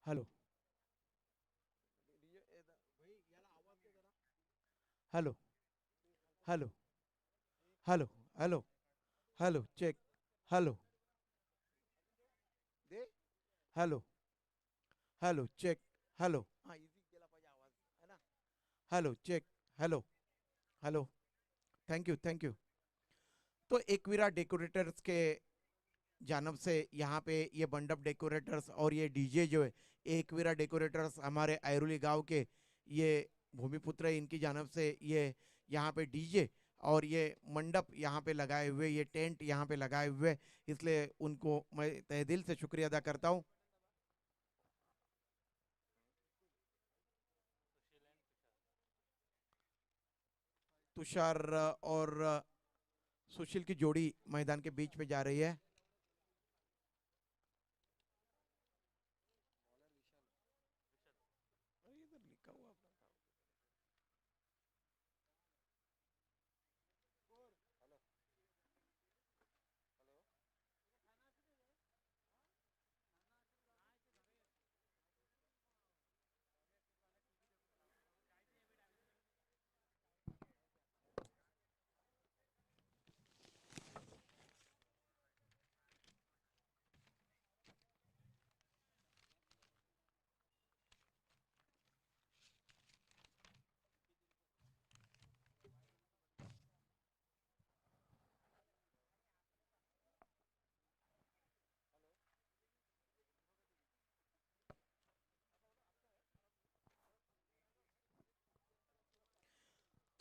Hello hello hello hello hello hello check hello दे hello hello check hello हाँ इजी गेला पाहिजे आवाज है ना hello check hello hello thank you तो एकवीरा डेकोरेटर्स के जानब से यहाँ पे ये मंडप डेकोरेटर्स और ये डीजे जो है एकवीरा डेकोरेटर्स हमारे ऐरोली गांव के ये भूमिपुत्र है, इनकी जानब से ये यहाँ पे डीजे और ये मंडप यहाँ पे लगाए हुए, ये टेंट यहाँ पे लगाए हुए, इसलिए उनको मैं तहे दिल से शुक्रिया अदा करता हूँ। तुषार और सुशील की जोड़ी मैदान के बीच में जा रही है। इधर लिखा हुआ अपना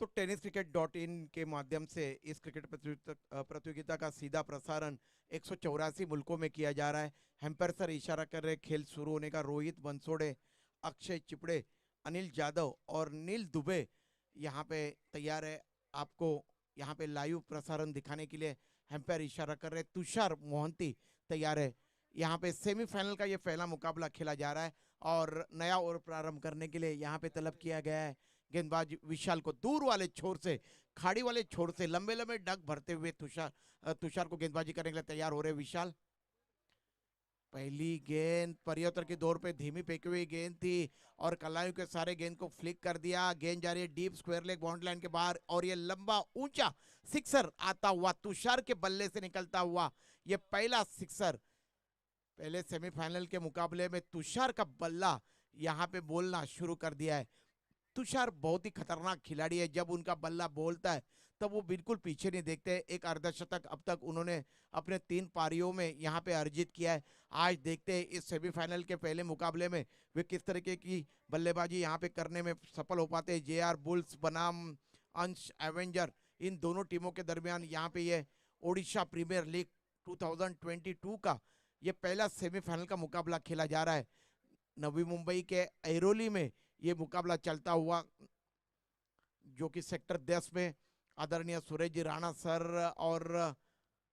तो टेनिस क्रिकेट डॉट इन के माध्यम से इस क्रिकेट प्रतियोगिता का सीधा प्रसारण 184 मुल्कों में किया जा रहा है। हेम्पर सर इशारा कर रहे खेल शुरू होने का। रोहित बंसोड़े, अक्षय चिपड़े, अनिल जादव और नील दुबे यहाँ पे तैयार है आपको यहाँ पे लाइव प्रसारण दिखाने के लिए। हेम्पर इशारा कर रहे तुषार मोहंती तैयार है। यहाँ पे सेमीफाइनल का ये पहला मुकाबला खेला जा रहा है और नया ओवर प्रारंभ करने के लिए यहाँ पे तलब किया गया है गेंदबाज विशाल को। दूर वाले छोर से, खाड़ी वाले छोर से लंबे लंबे डग भरते हुए तुषार को गेंदबाजी करने के लिए तैयार हो रहे विशाल। पहली गेंद परियोतर की दौर पे धीमी फेंकी हुई गेंद थी और कलायु के सारे गेंद को फ्लिक कर दिया। गेंद जा रही है deep square leg boundary line के बाहर और ये लंबा ऊंचा सिक्सर आता हुआ तुषार के बल्ले से निकलता हुआ ये पहला सिक्सर। पहले सेमीफाइनल के मुकाबले में तुषार का बल्ला यहाँ पे बोलना शुरू कर दिया है। तुषार बहुत ही खतरनाक खिलाड़ी है, जब उनका बल्ला बोलता है तब वो बिल्कुल पीछे नहीं देखते। एक अर्धशतक अब तक उन्होंने अपने 3 पारियों में यहाँ पे अर्जित किया है। आज देखते हैं इस सेमीफाइनल के पहले मुकाबले में वे किस तरीके की बल्लेबाजी यहाँ पे करने में सफल हो पाते हैं। जेआर बुल्स बनाम अंश एवेंजर, इन दोनों टीमों के दरमियान यहाँ पे ये ओडिशा प्रीमियर लीग 2022 का ये पहला सेमीफाइनल का मुकाबला खेला जा रहा है। नवी मुंबई के ऐरोली में ये मुकाबला चलता हुआ, जो कि सेक्टर 10 में आदरणीय सुरेश जी राणा सर और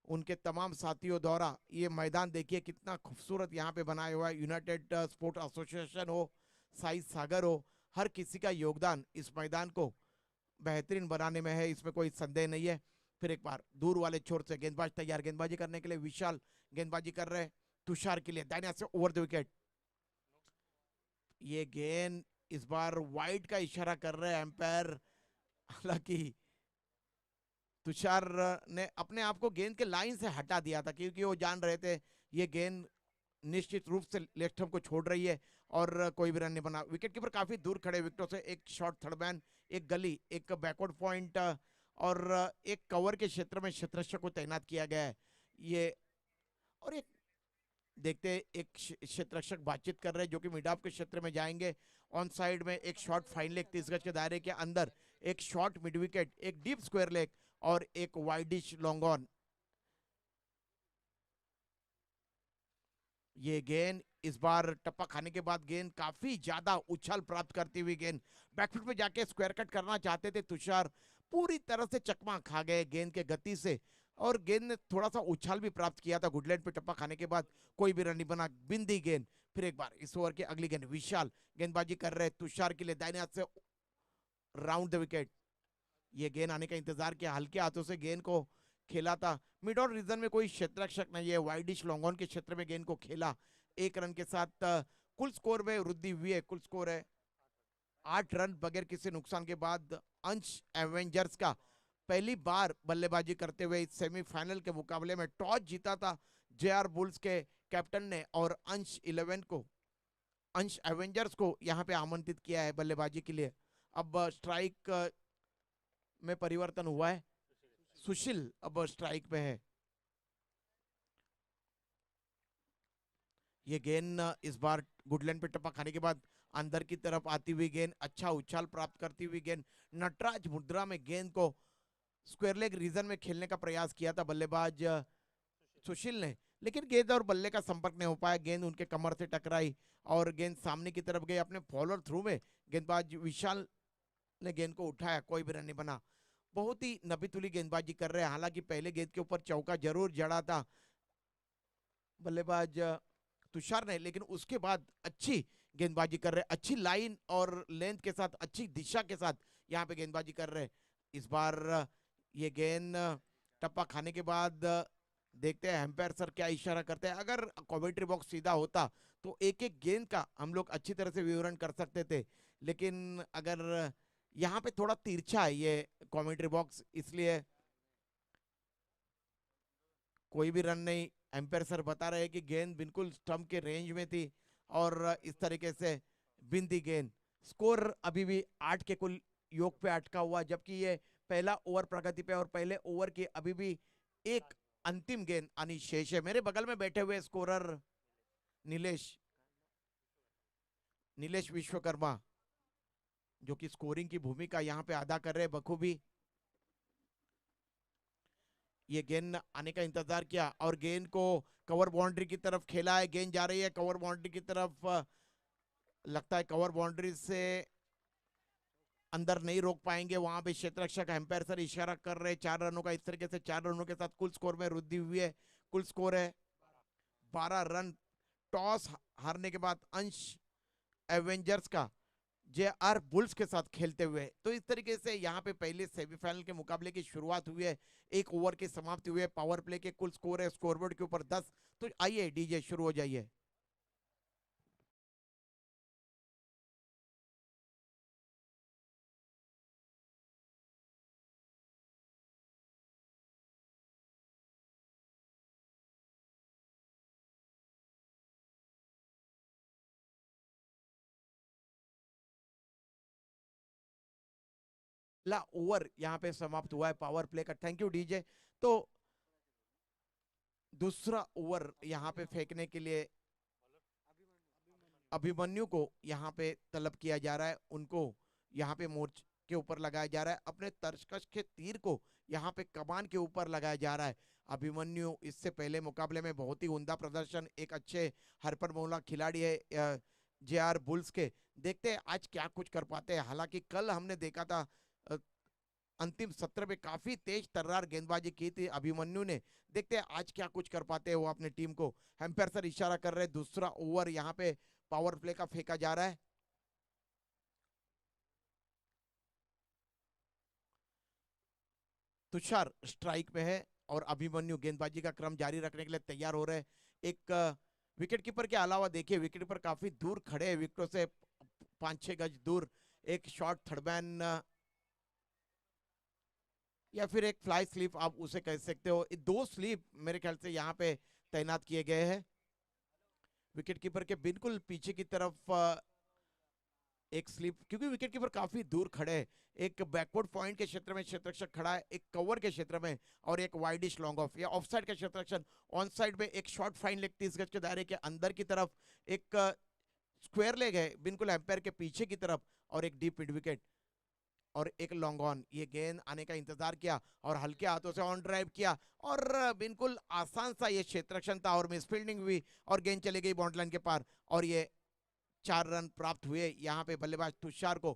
उनके तमाम साथियों द्वारा ये मैदान देखिए कितना खूबसूरत यहाँ पे बनाया हुआ है। यूनाइटेड स्पोर्ट एसोसिएशन हो, साई सागर हो, हर किसी का योगदान इस मैदान को बेहतरीन बनाने में है, इसमें कोई संदेह नहीं है। फिर एक बार दूर वाले छोर से गेंदबाज तैयार, गेंदबाजी करने के लिए विशाल गेंदबाजी कर रहे हैं तुषार के लिए दाहिने हाथ से ओवर द विकेट। ये गेंद इस बार वाइड का इशारा कर रहे हैं एम्पायर। हालांकि तुषार ने अपने आप को गेंद के लाइन से हटा दिया था क्योंकि वो जान रहे थे ये गेंद निश्चित रूप से लेफ्ट को छोड़ रही है और कोई भी रन नहीं बना। विकेट कीपर काफी दूर खड़े विकेटों से, एक शॉट थर्ड मैन, एक गली, एक बैकवर्ड पॉइंट और एक कवर के क्षेत्र में क्षेत्ररक्षक को तैनात किया गया है। ये और एक देखते एक क्षेत्ररक्षक बातचीत कर रहे हैं जो कि मिड ऑफ के क्षेत्र में जाएंगे। ऑन साइड में एक शॉट फाइन लेग 30 गज के दायरे के अंदर, एक शॉट मिड विकेट, एक डीप स्क्वायर लेग और एक वाइडिश लॉन्ग ऑन। ये गेंद इस बार टप्पा खाने के बाद गेंद काफी ज्यादा उछाल प्राप्त करती हुई गेंद बैकफुट में जाके स्क्वायर कट करना चाहते थे तुषार, पूरी तरह से चकमा खा गए गेंद के गति से और गेंद ने थोड़ा सा उछाल भी प्राप्त किया था गुडलैंड पे टप्पा खाने के बाद, कोई भी रन नहीं बना, बिंदी गेंद। फिर एक बार इस ओवर की अगली गेंद विशाल गेंदबाजी कर रहे तुषार के लिए दाहिने हाथ से राउंड द विकेट। ये गेंद आने का इंतजार किया, हल्के हाथों से गेंद को खेला था। मिड ऑन रीजन में कोई क्षेत्ररक्षक नहीं है, वाइडिश लॉन्ग ऑन के क्षेत्र में गेंद को खेला, एक रन के साथ कुल स्कोर में वृद्धि हुई है। कुल स्कोर है 8 रन बगैर किसी नुकसान के बाद अंश एवेंजर्स का पहली बार बल्लेबाजी करते हुए इस सेमीफाइनल के मुकाबले में टॉस जीता था जेआर बुल्स के कैप्टन ने और अंश एवेंजर्स को यहां पे आमंत्रित किया है बल्लेबाजी के लिए। अब स्ट्राइक में परिवर्तन हुआ है, सुशील अब स्ट्राइक पे है। ये गेंद इस बार गुडलैंड पे टप्पा खाने के बाद अंदर की तरफ आती हुई गेंद, अच्छा उछाल प्राप्त करती हुई गेंद, नटराज मुद्रा में गेंद को स्क्वायर लेग रीजन में खेलने का प्रयास किया था बल्लेबाज सुशील ने, लेकिन गेंद और बल्ले का संपर्क नहीं हो पाया। गेंद उनके कमर से टकराई और गेंद सामने की तरफ गई। अपने फॉलोअर थ्रू में गेंदबाज विशाल ने गेंद को उठाया, कोई भी रन नहीं बना। बहुत ही नबीतुली गेंदबाजी कर रहे हैं। हालांकि पहले गेंद के ऊपर चौका जरूर जड़ा था बल्लेबाज तुषार ने, लेकिन उसके बाद अच्छी गेंदबाजी कर रहे हैं, अच्छी लाइन और लेंथ के साथ, अच्छी दिशा के साथ यहाँ पे गेंदबाजी कर रहे हैं। इस बार ये गेंद टप्पा खाने के बाद देखते हैं एम्पायर सर क्या इशारा करते हैं। अगर कमेंट्री बॉक्स सीधा होता तो एक एक गेंद का हम लोग अच्छी तरह से विवरण कर सकते थे, लेकिन अगर यहाँ पे थोड़ा तिरछा है ये कमेंट्री बॉक्स, इसलिए कोई भी रन नहीं। एम्पायर सर बता रहे हैं कि गेंद बिल्कुल स्टंप के रेंज में थी और इस तरीके से बिंदी गेंद। स्कोर अभी भी 8 के कुल योग पे अटका हुआ, जबकि ये पहला ओवर प्रगति पे और पहले ओवर की अभी भी एक अंतिम गेंद आनी शेष है। मेरे बगल में बैठे हुए स्कोरर नीलेश विश्वकर्मा, जो कि स्कोरिंग की भूमिका यहाँ पे अदा कर रहे हैं बखूबी। ये गेंद आने का इंतजार किया और गेंद को कवर बाउंड्री की तरफ खेला है। गेंद जा रही है कवर बाउंड्री की तरफ, लगता है कवर बाउंड्री से अंदर नहीं रोक पाएंगे। वहां पे क्षेत्र रक्षक एम्पायर सर इशारा कर रहे हैं 4 रनों का। इस तरीके से 4 रनों के साथ कुल स्कोर में वृद्धि हुई है। कुल स्कोर है 12 रन। टॉस हारने के बाद अंश एवेंजर्स का जेआर बुल्स के साथ खेलते हुए, तो इस तरीके से यहाँ पे पहले सेमीफाइनल के मुकाबले की शुरुआत हुई है। एक ओवर की समाप्ति हुई है। पावर प्ले के कुल स्कोर है स्कोरबोर्ड के ऊपर 10। तो आइए डीजे शुरू हो जाइए। पहला ओवर यहाँ पे समाप्त हुआ है पावर प्ले का। Thank you DJ. तो दूसरा ओवर यहाँ पे फेंकने के लिए अभिमन्यु को यहाँ पे तलब किया जा रहा है। उनको यहाँ पे मोर्च के ऊपर लगाया जा रहा है। अपने तरकश के तीर को यहाँ पे कमान के ऊपर लगाया जा रहा है। अभिमन्यु इससे पहले मुकाबले में बहुत ही उम्दा प्रदर्शन, एक अच्छे हरपर मौला खिलाड़ी है जेआर बुल्स के। देखते हैं आज क्या कुछ कर पाते हैं। हालांकि कल हमने देखा था अंतिम सत्र में काफी तेज तर्रार गेंदबाजी की थी अभिमन्यु ने। देखते हैं आज क्या कुछ कर पाते हैं वो अपनी टीम को। एम्पायर सर इशारा कर रहे हैं दूसरा ओवर यहाँ पे पावर प्ले का फेंका जा रहा है। तुषार स्ट्राइक में है और अभिमन्यु गेंदबाजी का क्रम जारी रखने के लिए तैयार हो रहे हैं। एक विकेट कीपर के अलावा देखिए विकेट कीपर काफी दूर खड़े हैं, विकेटों से 5-6 गज दूर। एक शॉर्ट थर्डमैन या फिर एक फ्लाई स्लीप आप उसे कह सकते हो। 2 स्लीप मेरे ख्याल से यहाँ पे तैनात किए गए हैं। विकेट कीपर के बिल्कुल पीछे की तरफ एक स्लीप, क्योंकि विकेट कीपर काफी दूर खड़े हैं। एक बैकवर्ड पॉइंट के क्षेत्र में क्षेत्ररक्षक खड़ा है, एक कवर के क्षेत्र में, और एक वाइडिश लॉन्ग ऑफ या ऑफ साइड का क्षेत्ररक्षक। ऑन साइड में एक शॉर्ट फाइन लेग 30 गज के दायरे के अंदर की तरफ, एक स्क्वायर लेग है बिल्कुल एम्पायर के पीछे की तरफ, और एक डीप मिड विकेट और एक लॉन्ग ऑन। ये गेंद आने का इंतजार किया और हल्के हाथों से ऑन ड्राइव किया और बिल्कुल आसान सा ये क्षेत्ररक्षण था और मिस फील्डिंग हुई और गेंद चली गई बाउंड्री लाइन के पार और ये 4 रन प्राप्त हुए यहाँ पे बल्लेबाज तुषार को।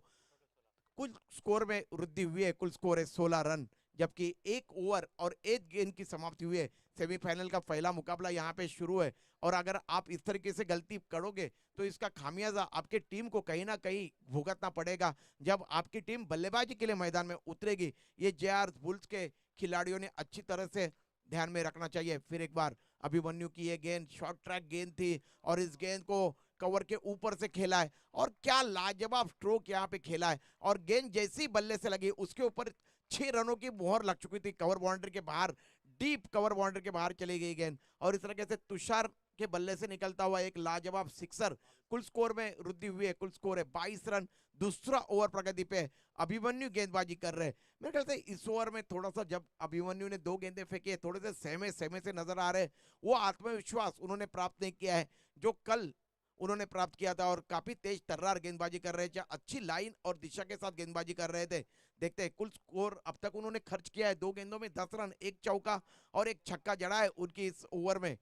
कुल स्कोर में वृद्धि हुई है, कुल स्कोर है 16 रन, जबकि एक ओवर और एक गेंद की समाप्ति हुई है। सेमीफाइनल का पहला मुकाबला यहाँ पे शुरू है और अगर आप इस तरीके से गलती करोगे तो इसका खामियाजा आपके टीम को कहीं ना कहीं भुगतना पड़ेगा जब आपकी टीम बल्लेबाजी के लिए मैदान में उतरेगी। ये जेआर बुल्स के खिलाड़ियों ने अच्छी तरह से ध्यान में रखना चाहिए। फिर एक बार अभिमन्यु की ये गेंद शॉर्ट ट्रैक गेंद थी और इस गेंद को कवर के ऊपर से खेला है और क्या लाजवाब स्ट्रोक यहाँ पे खेला है। और गेंद जैसी बल्ले से लगी उसके ऊपर 6 रनों की मोहर लग चुकी थी, कवर बाउंड्री के बाहर, डीप कवर बाउंड्री के बाहर चली गई गेंद। और इस तरह से तुषार के बल्ले से निकलता हुआ एक लाजवाब सिक्सर, कुल स्कोर में वृद्धि हुई है। कुल स्कोर है 22 रन। दूसरा ओवर प्रगति पे अभिमन्यु गेंदबाजी कर रहे हैं। मेरे ख्याल से इस ओवर में थोड़ा सा, जब अभिमन्यु ने 2 गेंदें फेंकी है, थोड़े से सहमे सहमे से नजर आ रहे हैं। वो आत्मविश्वास उन्होंने प्राप्त नहीं किया है जो कल उन्होंने प्राप्त किया था। और काफी तेज तर्रार गेंदबाजी कर रहे थे, अच्छी लाइन और दिशा के साथ गेंदबाजी कर रहे थे। देखते हैं कुल स्कोर अब तक उन्होंने खर्च किया है 2 गेंदों में 10 रन, 1 चौका और 1 छक्का जड़ा है उनकी इस ओवर में।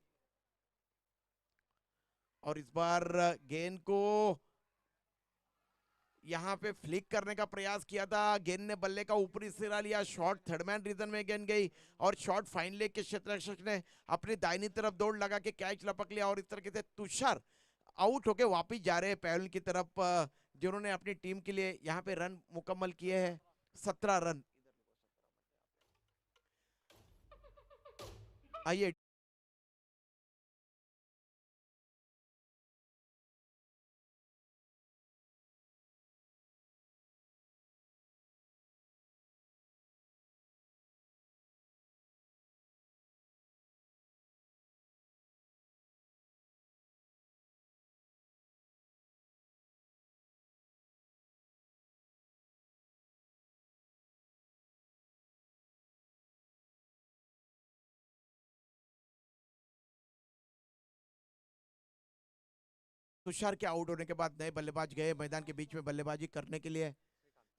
और इस बार गेंद को यहां पे फ्लिक करने का प्रयास किया था, गेंद ने बल्ले का ऊपरी सिरा लिया, शॉट थर्ड मैन रीजन में गेंद गई और शॉट फाइन लेग के क्षेत्ररक्षक ने अपनी दाहिनी तरफ दौड़ लगा के कैच लपक लिया। और इस तरीके से तुषार आउट होके वापिस जा रहे हैं पहल की तरफ, जिन्होंने अपनी टीम के लिए यहाँ पे रन मुकम्मल किए हैं 17 रन। आइए तुषार के आउट होने के बाद नए बल्लेबाज गए मैदान के बीच में बल्लेबाजी करने के लिए।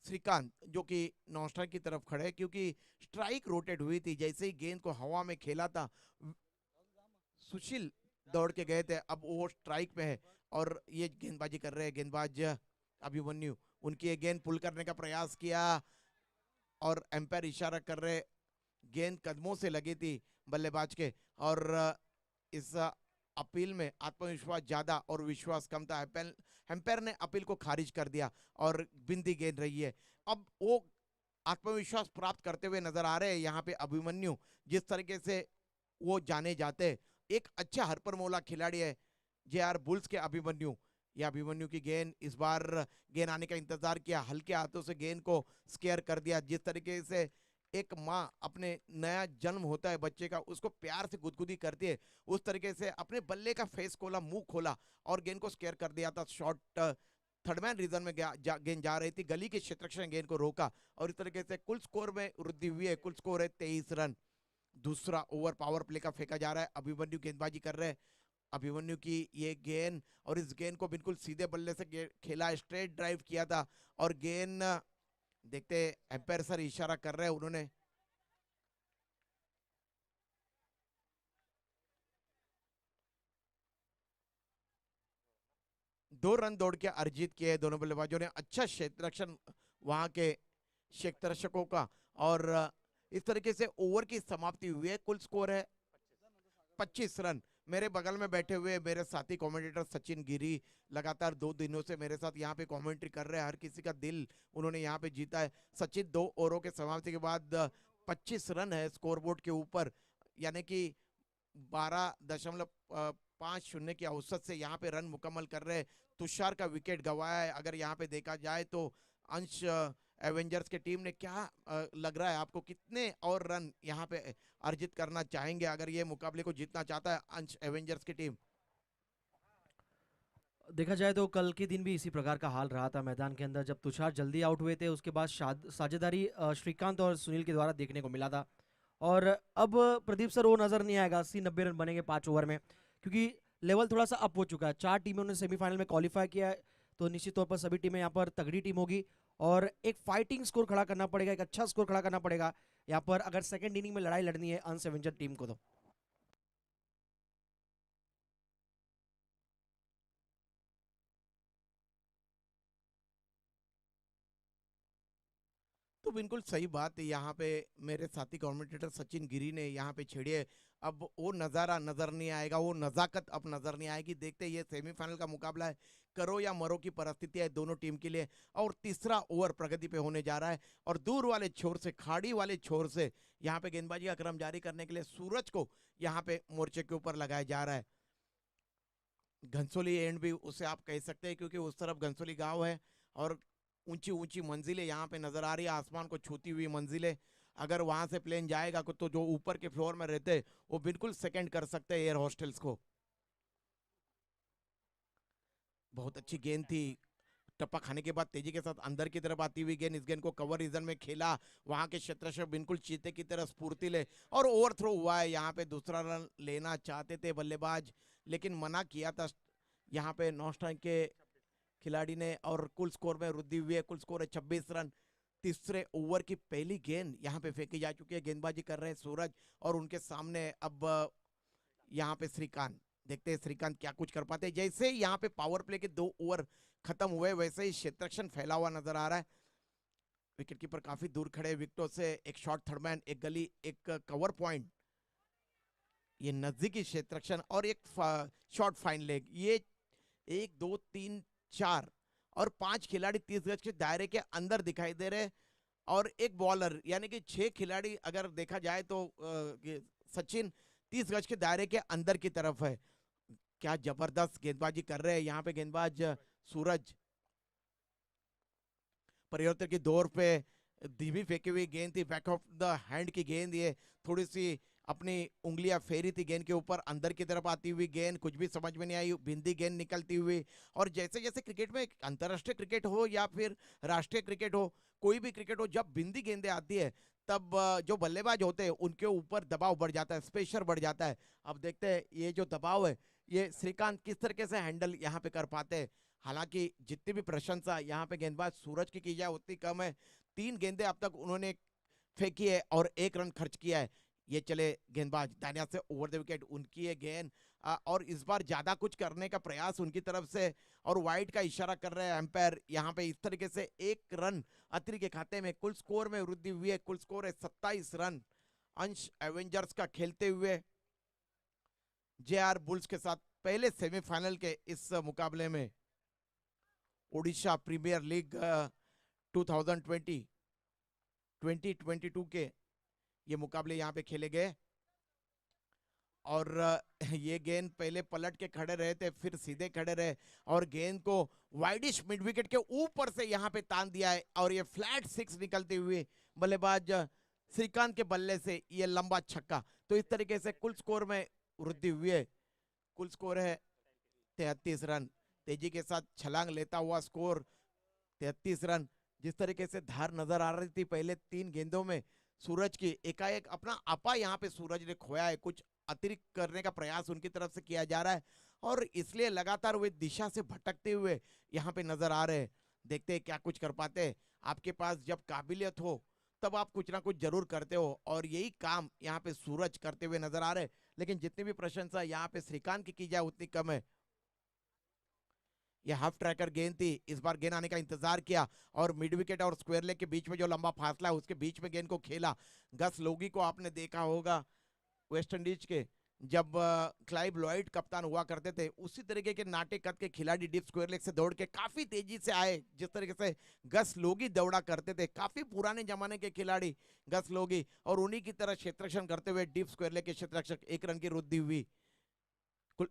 श्रीकांत जो कि नॉन स्ट्राइक की तरफ खड़े, क्योंकि स्ट्राइक रोटेट हुई थी, जैसे ही गेंद को हवा में खेला था सुशील दौड़ के गए थे, अब वो स्ट्राइक पे है और ये गेंदबाजी कर रहे हैं गेंदबाज अभिमन्यु। उनकी ये गेंद पुल करने का प्रयास किया और एम्पायर इशारा कर रहे, गेंद कदमों से लगी थी बल्लेबाज के। और इस अपील में आत्मविश्वास ज्यादा और विश्वास कम था। एम्पायर ने अपील को खारिज कर दिया और बिंदी गेंद रही है। अब वो आत्मविश्वास प्राप्त करते हुए नजर आ रहे हैं यहाँ पे अभिमन्यु, जिस तरीके से वो जाने जाते। एक अच्छा हरपर मौला खिलाड़ी है जेआर बुल्स के अभिमन्यु। ये अभिमन्यु की गेंद, इस बार गेंद आने का इंतजार किया, हल्के हाथों से गेंद को स्केयर कर दिया। जिस तरीके से एक माँ अपने नया जन्म होता है बच्चे का, उसको प्यार से गुदगुदी करती है, उस तरीके से अपने बल्ले का फेस खोला, मुंह खोला और गेंद को स्केयर कर दिया था। शॉट थर्ड मैन रीजन में गेंद जा रही थी, गली के क्षेत्ररक्षक ने गेंद को रोका और इस तरीके से कुल स्कोर में वृद्धि हुई है। कुल स्कोर है 23 रन। दूसरा ओवर पावर प्ले का फेंका जा रहा है, अभिमन्यु गेंदबाजी कर रहे हैं। अभिमन्यु की ये गेंद, और इस गेंद को बिल्कुल सीधे बल्ले से खेला, स्ट्रेट ड्राइव किया था और गेंद देखते एम्पायर सर इशारा कर रहे हैं उन्होंने। दो रन दौड़ के अर्जित किए दोनों बल्लेबाजों ने, अच्छा क्षेत्र रक्षण वहां के क्षेत्र रक्षकों का। और इस तरीके से ओवर की समाप्ति हुई है। कुल स्कोर है 25 रन। मेरे बगल में बैठे हुए मेरे साथी कमेंटेटर सचिन गिरी लगातार 2 दिनों से मेरे साथ यहाँ पे कमेंट्री कर रहे हैं, हर किसी का दिल उन्होंने यहाँ पे जीता है। सचिन 2 ओवरों के समाप्ति के बाद 25 रन है स्कोरबोर्ड के ऊपर, यानी कि 12.50 की औसत से यहाँ पे रन मुकम्मल कर रहे हैं। तुषार का विकेट गंवाया है। अगर यहाँ पे देखा जाए तो अंश एवेंजर्स की टीम ने क्या लग रहा है आपको, कितने और रन यहाँ पे अर्जित करना चाहेंगे अगर ये मुकाबले को जीतना चाहता है अंश एवेंजर्स की टीम? देखा जाए तो कल के दिन भी इसी प्रकार का हाल रहा था मैदान के अंदर, जब तुषार जल्दी आउट हुए थे उसके बाद साझेदारी श्रीकांत और सुनील के द्वारा देखने को मिला था। और अब प्रदीप सर वो नजर नहीं आएगा 80-90 रन बनेंगे 5 ओवर में, क्योंकि लेवल थोड़ा सा अप हो चुका है। 4 टीमों ने सेमीफाइनल में क्वालिफाई किया है, तो निश्चित तौर पर सभी टीमें यहाँ पर तगड़ी टीम होगी और एक फाइटिंग स्कोर खड़ा करना पड़ेगा, एक अच्छा स्कोर खड़ा करना पड़ेगा यहाँ पर, अगर सेकेंड इनिंग में लड़ाई लड़नी है अंश एवेंजर टीम को। तो बिल्कुल सही बात है, यहाँ पे मेरे साथी कमेंटेटर सचिन गिरी ने यहाँ पे छेड़ी है। अब वो नज़ारा नजर नहीं आएगा, वो नज़ाकत अब नजर नहीं आएगी। देखते ये सेमीफाइनल का मुकाबला है, करो या मरो की परिस्थिति है दोनों टीम के लिए। और तीसरा ओवर प्रगति पे होने जा रहा है और दूर वाले छोर से, खाड़ी वाले छोर से यहाँ पे गेंदबाजी का क्रम जारी करने के लिए सूरज को यहाँ पे मोर्चे के ऊपर लगाया जा रहा है। घनसोली एंड भी उसे आप कह सकते हैं, क्योंकि उस तरफ घनसोली गांव है और ऊंची ऊंची मंजिलें यहाँ पे नजर आ रही है, आसमान को छूती हुई मंजिलें। अगर वहां से प्लेन जाएगा तो जो ऊपर के फ्लोर में रहते हैं वो बिल्कुल सेकंड कर सकते हैं एयर हॉस्टल्स को। बहुत अच्छी गेंद थी। टप्पा खाने के बाद तेजी के साथ अंदर की तरफ आती हुई गेंद, इस गेंद को कवर रीजन में खेला, वहां के क्षेत्र से बिल्कुल चीते की तरह स्फूर्ति ले, और ओवर थ्रो हुआ है। यहाँ पे दूसरा रन लेना चाहते थे बल्लेबाज, लेकिन मना किया था यहाँ पे नॉस्टाइन के खिलाड़ी ने, और कुल स्कोर में वृद्धि हुई है। कुल स्कोर है 26 रन। तीसरे ओवर की पहली गेंद यहाँ पे फेंकी जा चुकी है। गेंदबाजी कर रहे हैं सूरज, और उनके सामने अब यहाँ पे श्रीकांत। देखते हैं श्रीकांत क्या कुछ कर पाते हैं। जैसे यहाँ पे पावर प्ले के 2 ओवर खत्म हुए, वैसे ही क्षेत्रक्षण फैला हुआ नजर आ रहा है। विकेट कीपर काफी दूर खड़े विकेटों से, एक शॉट थर्डमैन, एक गली, एक कवर पॉइंट, ये नजदीकी क्षेत्रक्षण, और एक शॉट फाइन लेग। ये 1 2 3 4 और 5 खिलाड़ी 30 गज के दायरे के अंदर दिखाई दे रहे हैं, और एक बॉलर, यानी कि 6 खिलाड़ी अगर देखा जाए तो सचिन 30 गज के दायरे के अंदर की तरफ है। क्या जबरदस्त गेंदबाजी कर रहे हैं यहाँ पे गेंदबाज सूरज। परिवर्तन की दौर पे धीमी फेंकी हुई गेंद थी, बैक ऑफ द हैंड की गेंद, ये थोड़ी सी अपनी उंगलियां फेरी थी गेंद के ऊपर, अंदर की तरफ आती हुई गेंद, कुछ भी समझ में नहीं आई, बिंदी गेंद निकलती हुई। और जैसे जैसे क्रिकेट में, अंतरराष्ट्रीय क्रिकेट हो या फिर राष्ट्रीय क्रिकेट हो, कोई भी क्रिकेट हो, जब बिंदी गेंदें आती है तब जो बल्लेबाज होते हैं उनके ऊपर दबाव बढ़ जाता है, प्रेशर बढ़ जाता है। अब देखते हैं ये जो दबाव है ये श्रीकांत किस तरीके से हैंडल यहाँ पे कर पाते हैं। हालांकि जितनी भी प्रशंसा यहाँ पे गेंदबाज सूरज की जाए उतनी कम है। 3 गेंदें अब तक उन्होंने फेंकी है और 1 रन खर्च किया है। ये चले गेंदबाज दानिया से ओवर द विकेट, उनकी ये गेंद, और इस बार ज्यादा कुछ करने का प्रयास उनकी तरफ से, और वाइड का इशारा कर रहे हैं एम्पायर। यहाँ पे इस तरीके से 1 रन अतिरिक्त के खाते में, कुल स्कोर में वृद्धि हुई है। कुल स्कोर है 27 रन। अंश एवेंजर्स का खेलते हुए जेआर बुल्स के साथ पहले सेमीफाइनल के इस मुकाबले में ओडिशा प्रीमियर लीग 2020 2022 के ये मुकाबले यहाँ पे खेले गए। और ये गेंद पहले पलट के खड़े रहे थे, फिर सीधे खड़े रहे, और गेंद को वाइडिश मिड विकेट के ऊपर से यहाँ पे तान दिया है, और ये फ्लैट 6 निकलती हुई बल्लेबाज श्रीकांत के बल्ले से ये लंबा छक्का। तो इस तरीके से कुल स्कोर में वृद्धि हुई है। कुल स्कोर है 33 रन। तेजी के साथ छलांग लेता हुआ स्कोर 33 रन। जिस तरीके से धार नजर आ रही थी पहले 3 गेंदों में सूरज की, एकाएक अपना आपा यहाँ पे सूरज ने खोया है। कुछ अतिरिक्त करने का प्रयास उनकी तरफ से किया जा रहा है, और इसलिए लगातार वे दिशा से भटकते हुए यहाँ पे नजर आ रहे हैं। देखते हैं क्या कुछ कर पाते हैं। आपके पास जब काबिलियत हो तब आप कुछ ना कुछ जरूर करते हो, और यही काम यहाँ पे सूरज करते हुए नजर आ रहे हैं। लेकिन जितनी भी प्रशंसा यहाँ पे श्रीकांत की जाए उतनी कम है। ये हाफ ट्रैकर गेंद थी, इस बार गेंद आने का इंतजार किया, और मिड विकेट और स्क्वायर लेग के बीच में जो लंबा फासला है उसके बीच में गेंद को खेला। गस लोगी को आपने देखा होगा वेस्ट इंडीज के, जब क्लाइव लॉयड कप्तान हुआ करते थे, उसी तरीके के नाटे कद के खिलाड़ी डीप स्क्वायर लेग से दौड़ के काफी तेजी से आए, जिस तरीके से गस लोगी दौड़ा करते थे। काफी पुराने जमाने के खिलाड़ी गस लोगी, और उन्हीं की तरह क्षेत्ररक्षण करते हुए डीप स्क्वायर लेग के क्षेत्ररक्षक, 1 रन की वृद्धि हुई।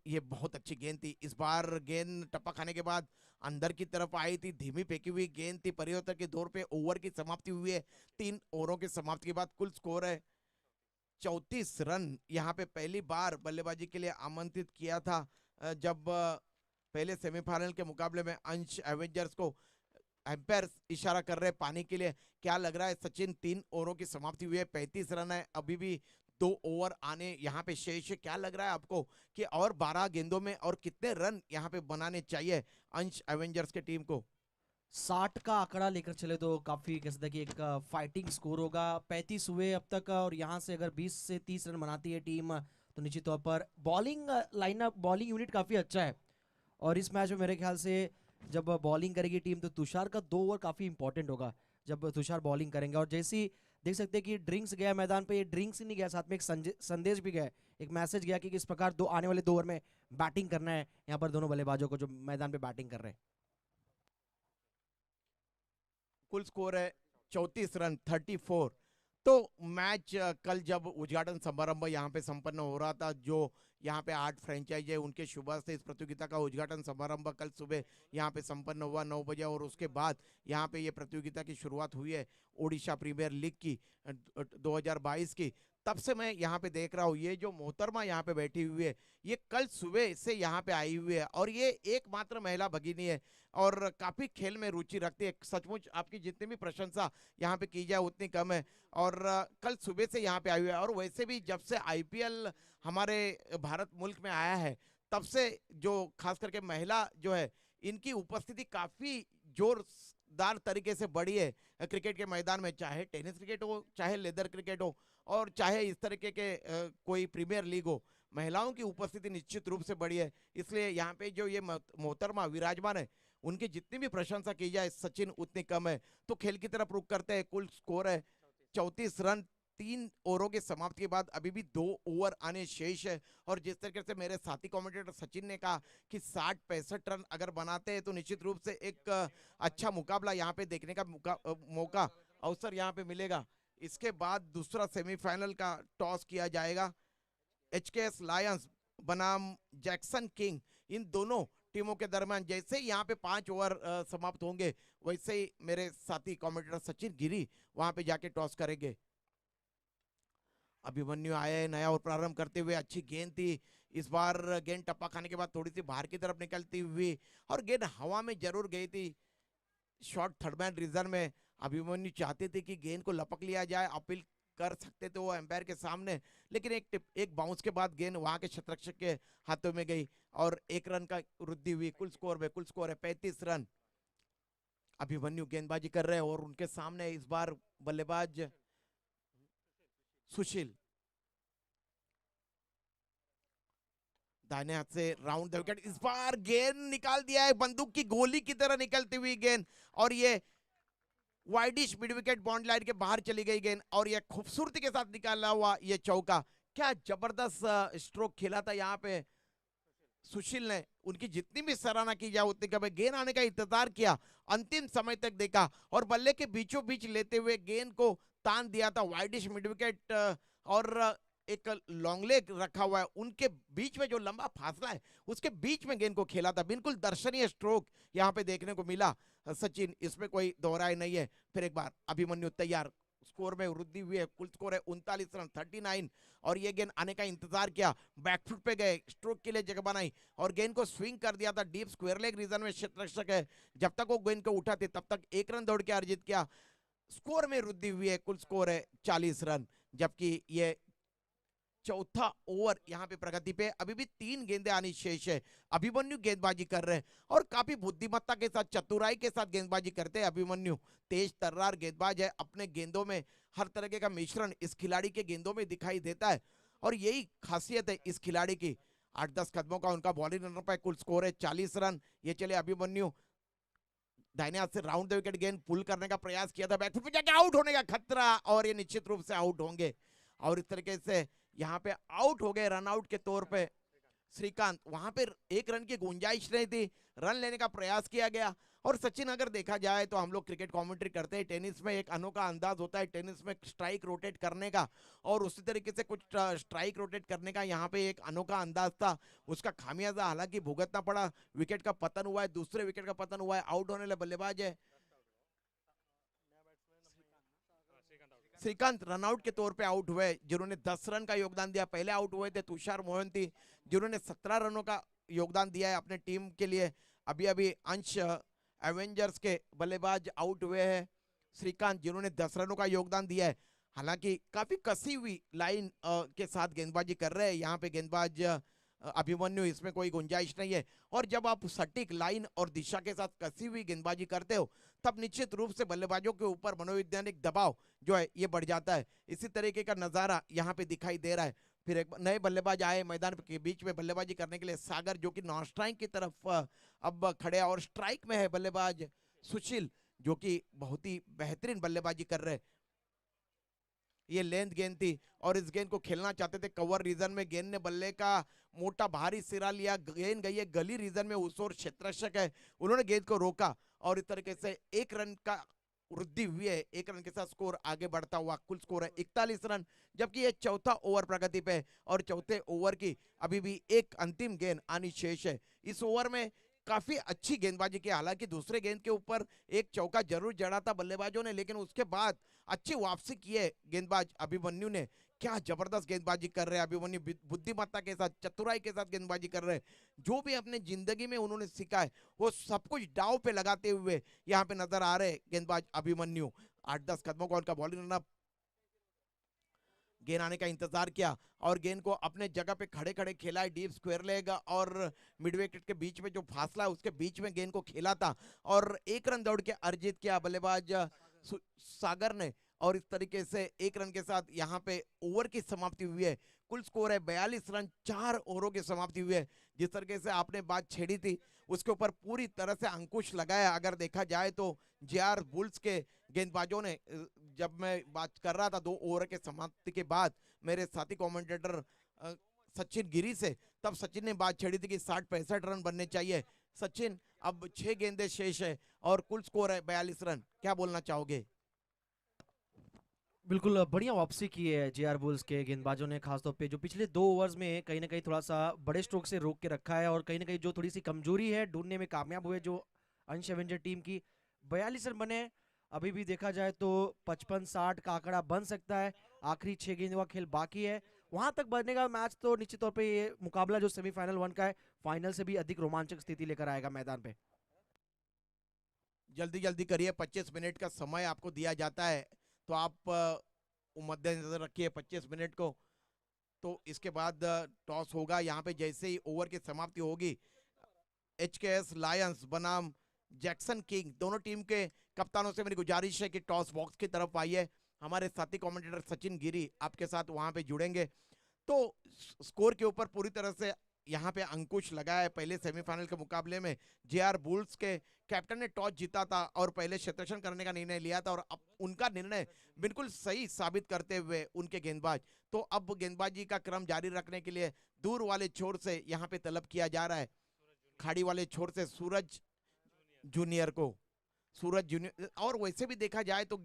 ये बहुत अच्छी गेंद थी। इस बार गेंद टप्पा खाने के बाद अंदर की तरफ आई थी, धीमी फेंकी हुई गेंद थी। परिवर्तन के दौर पे ओवर की समाप्ति हुई है। 3 ओवरों की समाप्ति के बाद कुल स्कोर है 34 रन। यहाँ पे पहली बार बल्लेबाजी के लिए आमंत्रित किया था जब पहले सेमीफाइनल के मुकाबले में अंश एवेंजर्स को एम्पायर इशारा कर रहे पानी के लिए। क्या लग रहा है सचिन, 3 ओवरों की समाप्ति हुई है, 35 रन है, अभी भी 2 ओवर आने यहाँ पे शेष है। क्या लग रहा है आपको कि और 12 गेंदों में और कितने रन यहाँ पे बनाने चाहिए अंश एवेंजर्स के टीम को? 60 का आंकड़ा लेकर चले तो काफी कह सकते हैं कि एक फाइटिंग स्कोर होगा। 35 हुए अब तक, और यहाँ से अगर 20 से 30 रन बनाती है टीम तो निश्चित तौर पर बॉलिंग लाइनअप, बॉलिंग यूनिट काफी अच्छा है। और इस मैच में मेरे ख्याल से जब बॉलिंग करेगी टीम तो तुषार का 2 ओवर काफी इंपॉर्टेंट होगा जब तुषार बॉलिंग करेंगे। और जैसी देख सकते हैं कि ड्रिंक्स गया मैदान पे, ये ड्रिंक्स ही नहीं गया, साथ में एक संदेश भी गया, एक मैसेज गया कि किस प्रकार आने वाले 2 ओवर में बैटिंग करना है यहाँ पर दोनों बल्लेबाजों को जो मैदान पे बैटिंग कर रहे हैं। कुल स्कोर है 34 रन, 34। तो मैच कल जब उद्घाटन समारंभ यहाँ पे संपन्न हो रहा था, जो यहाँ पे 8 फ्रेंचाइज है उनके शुभ से इस प्रतियोगिता का उद्घाटन समारंभ कल सुबह यहाँ पे संपन्न हुआ 9 बजे, और उसके बाद यहाँ पे ये प्रतियोगिता की शुरुआत हुई है ओडिशा प्रीमियर लीग की 2022 की। तब से मैं यहाँ पे देख रहा हूँ, ये जो मोहतरमा यहाँ पे बैठी हुई है, ये कल सुबह से यहाँ पे आई हुई है, और ये एकमात्र महिला भगिनी है और काफी खेल में रुचि रखती है। सचमुच आपकी जितनी भी प्रशंसा यहाँ पे की जाए उतनी कम है। और कल सुबह से यहाँ पे आई हुई है, और वैसे भी जब से आईपीएल हमारे भारत मुल्क में आया है, तब से जो खास करके महिला जो है, इनकी उपस्थिति काफी जोरदार तरीके से बढ़ी है क्रिकेट के मैदान में, चाहे टेनिस क्रिकेट हो, चाहे लेदर क्रिकेट हो, और चाहे इस तरीके के कोई प्रीमियर लीग हो। महिलाओं की उपस्थिति निश्चित रूप से बढ़ी है, इसलिए यहाँ पे जो ये मोहतरमा विराजमान है, उनकी जितनी भी प्रशंसा की जाए सचिन उतनी कम है। तो खेल की तरफ रुख करते हैं। कुल स्कोर है 34 रन 3 ओवरों के समाप्ति के बाद, अभी भी 2 ओवर आने शेष है। और जिस तरीके से मेरे साथी कमेंटेटर सचिन ने कहा कि 60-65 रन अगर बनाते हैं तो निश्चित रूप से एक अच्छा मुकाबला यहाँ पे देखने का मौका अवसर यहाँ पे मिलेगा। इसके बाद दूसरा सेमीफाइनल का टॉस किया जाएगा। एचकेएस लायंस बनाम जैक्सन किंग, इन दोनों टीमों के दरमियान जैसे ही यहाँ पे 5 ओवर समाप्त होंगे, वैसे ही मेरे साथी कमेंटेटर सचिन गिरी वहां पे जाके टॉस करेंगे। अभिमन्यु आए नया और प्रारंभ करते हुए, अच्छी गेंद थी इस बार। गेंद टप्पा खाने के बाद थोड़ी सी बाहर की तरफ निकलती हुई, और गेंद हवा में जरूर गई थी शॉर्ट थर्ड मैन रीजन में। अभिमन्यु चाहते थे कि गेंद को लपक लिया जाए, अपील कर सकते थे वो एम्पायर के सामने, लेकिन एक बाउंस के बाद गेंद वहां के क्षेत्ररक्षक के हाथों में गई और 1 रन का वृद्धि हुई। कुल स्कोर है 35 रन। अभिमन्यु गेंदबाजी कर रहे हैं और उनके सामने इस बार बल्लेबाज सुशील। दाहिने हाथ से राउंड द विकेट, इस बार गेंद निकाल दिया है बंदूक की गोली की तरह निकलती हुई गेंद, और ये widish mid wicket bond line के बाहर चली गई गेंद, और ये खूबसूरती के साथ निकाला हुआ ये चौका। क्या जबरदस्त स्ट्रोक खेला था यहाँ पे सुशील ने। उनकी जितनी भी सराहना की जाए उतनी कम है। गेंद आने का इंतजार किया, अंतिम समय तक देखा, और बल्ले के बीचों बीच लेते हुए गेंद को तान दिया था। वाइडिश मिड विकेट और एक लॉन्ग लेग रखा हुआ है, उनके बीच में जो लंबा फासला है उसके बीच में गेंद को खेला था। बिल्कुल दर्शनीय स्ट्रोक यहाँ पे देखने को मिला सचिन, इसमें कोई दोहराई नहीं है। फिर एक बार अभिमन्यु तैयार, स्कोर में वृद्धि हुई है। कुल स्कोर है 39 रन 39, और ये गेंद आने का इंतजार किया, बैकफुट पे गए, स्ट्रोक के लिए जगह बनाई और गेंद को स्विंग कर दिया था डीप स्क्वायर लेग रीजन में। क्षेत्ररक्षक है, जब तक वो गेंद को उठाते तब तक 1 रन दौड़ के अर्जित किया। स्कोर में वृद्धि हुई है, कुल स्कोर है 40 रन, जबकि ये चौथा ओवर यहाँ पे प्रगति पे, अभी भी 3 गेंदें आनी शेष है। अभिमन्यु गेंदबाजी कर रहे हैं और काफी बुद्धिमत्ता के साथ, चतुराई के साथ गेंदबाजी करते हैं अभिमन्यु। तेज तर्रार गेंदबाज है, अपने गेंदों में हर तरह का मिश्रण इस खिलाड़ी के गेंदों में दिखाई देता है, और यही खासियत है इस खिलाड़ी की। 8-10 कदमों का उनका बॉलिंग रन पे, कुल स्कोर है 40 रन। ये चले अभिमन्यु, दाहिने हाथ से राउंड द विकेट गेंद पुल करने का प्रयास किया था, बैकफुट पे जाके आउट होने का खतरा, और ये निश्चित रूप से आउट होंगे। और इस तरीके से यहाँ पे आउट हो गए रन आउट के तौर पे श्रीकांत। वहां पे 1 रन की गुंजाइश नहीं थी, रन लेने का प्रयास किया गया। और सचिन अगर देखा जाए तो हम लोग क्रिकेट कमेंट्री करते हैं, टेनिस में एक अनोखा अंदाज होता है टेनिस में स्ट्राइक रोटेट करने का, और उसी तरीके से कुछ स्ट्राइक रोटेट करने का यहाँ पे एक अनोखा अंदाज था। उसका खामियाजा हालांकि भुगतना पड़ा, विकेट का पतन हुआ है, दूसरे विकेट का पतन हुआ है। आउट होने वाले बल्लेबाज है श्रीकांत, रनआउट के तौर पे आउट हुए, जिन्होंने 10 रन का योगदान दिया। पहले आउट हुए थे तुषार मोहंती, जिन्होंने 17 रनों का योगदान दिया है अपने टीम के लिए। अभी अभी अंश एवेंजर्स के बल्लेबाज आउट हुए हैं। श्रीकांत जिन्होंने 10 रनों का योगदान दिया है, हालांकि काफी कसी हुई लाइन के साथ गेंदबाजी कर रहे हैं यहाँ पे गेंदबाज अभिमन्यु, इसमें कोई गुंजाइश नहीं है। और जब आप सटीक लाइन और दिशा के साथ कसी हुई गेंदबाजी करते हो, तब निश्चित रूप से बल्लेबाजों के ऊपर मनोवैज्ञानिक दबाव जो है ये बढ़ जाता है। इसी तरीके का नजारा यहाँ पे दिखाई दे रहा है। फिर एक नए बल्लेबाज आए मैदान के बीच में बल्लेबाजी करने के लिए, सागर जो कि नॉन स्ट्राइक की तरफ अब खड़े, और स्ट्राइक में है बल्लेबाज सुशील जो कि बहुत ही बेहतरीन बल्लेबाजी कर रहे हैं। ये लेंथ गेंद थी और इस गेंद को खेलना चाहते थे कवर रीजन में, गेंद ने बल्ले का मोटा भारी सिरा लिया, गेंद गई है गली रीजन में, उस और क्षेत्ररक्षक है, उन्होंने गेंद को रोका और इस तरीके से 1 रन का वृद्धि हुई है, 1 रन के साथ स्कोर आगे बढ़ता हुआ कुल स्कोर है 41 रन, जबकि ये चौथा ओवर प्रगति पे है और चौथे ओवर की अभी भी एक अंतिम गेंद आनी शेष है। इस ओवर में काफी अच्छी गेंदबाजी की, हालांकि दूसरे गेंद के ऊपर एक चौका जरूर जड़ा था बल्लेबाजों ने, लेकिन उसके बाद अच्छी वापसी की है गेंदबाज अभिमन्यु ने। क्या जबरदस्त गेंदबाजी कर रहे हैं अभिमन्यु, बुद्धिमत्ता के साथ, चतुराई के साथ गेंदबाजी कर रहे हैं। जो भी अपने जिंदगी में उन्होंने सीखा है वो सब कुछ दांव पे लगाते हुए यहाँ पे नजर आ रहे गेंदबाज अभिमन्यु। 8-10 कदमों का उनका बॉलिंग रनअप, गेंद आने का इंतजार किया और गेंद को अपने जगह पे खड़े खड़े खेला है डीप स्क्वायर लेग और मिड विकेट के बीच में जो फासला है उसके बीच में गेंद को खेला था और 1 रन दौड़ के अर्जित किया बल्लेबाज सागर ने। और इस तरीके से 1 रन के साथ यहाँ पे ओवर की समाप्ति हुई है। कुल स्कोर है 42 रन, 4 ओवरों की समाप्ति हुई है। जिस तरीके से आपने बात छेड़ी थी उसके ऊपर पूरी तरह से अंकुश लगाया। अगर देखा जाए तो जेआर बुल्स के गेंदबाजों ने, जब मैं बात कर रहा था 2 ओवर के समाप्ति के बाद मेरे साथी कमेंटेटर सचिन गिरी से, तब सचिन ने बात छेड़ी थी कि 60-65 रन बनने चाहिए। सचिन, अब 6 गेंदें शेष है और कुल स्कोर है 42 रन, क्या बोलना चाहोगे? बिल्कुल बढ़िया वापसी की है जेआर बुल्स के गेंदबाजों ने, खासतौर पे जो पिछले 2 ओवर्स में कहीं ना कहीं थोड़ा सा बड़े स्ट्रोक से रोक के रखा है और कहीं ना कहीं जो थोड़ी सी कमजोरी है ढूंढने में कामयाब हुए जो अंश एवेंजर टीम की। 42 रन बने। अभी भी देखा जाए तो 55-60 का आंकड़ा बन सकता है। आखिरी 6 गेंदों का खेल बाकी है, वहां तक बढ़ने का मैच तो निश्चित तौर पे ये मुकाबला जो सेमीफाइनल 1 का है, फाइनल से भी अधिक रोमांचक स्थिति लेकर आएगा मैदान पे। जल्दी जल्दी करिए, 25 मिनट का समय आपको दिया जाता है, तो आप मद्देनजर रखिए 25 मिनट को। तो इसके बाद टॉस होगा। यहाँ पे जैसे ही ओवर की समाप्ति होगी, एचकेएस लायंस बनाम जैक्सन किंग, दोनों टीम के कप्तानों से मेरी गुजारिश है कि टॉस बॉक्स की तरफ आइए। हमारे साथी कमेंटेटर सचिन गिरी आपके साथ वहां पे जुड़ेंगे। तो स्कोर के ऊपर पूरी तरह से यहाँ पे अंकुश लगाया है। पहले सेमीफाइनल के मुकाबले में जेआर बुल्स के कैप्टन ने टॉस जीता था और पहले क्षेत्ररक्षण करने का निर्णय लिया था और अब उनका निर्णय बिल्कुल सही साबित करते हुए उनके गेंदबाज, तो अब गेंदबाजी का क्रम जारी रखने के लिए दूर वाले छोर से यहाँ पे तलब किया जा रहा है, खाड़ी वाले छोर से सूरज जूनियर को। सूरज जूनियर, और वैसे भी देखा जाए तो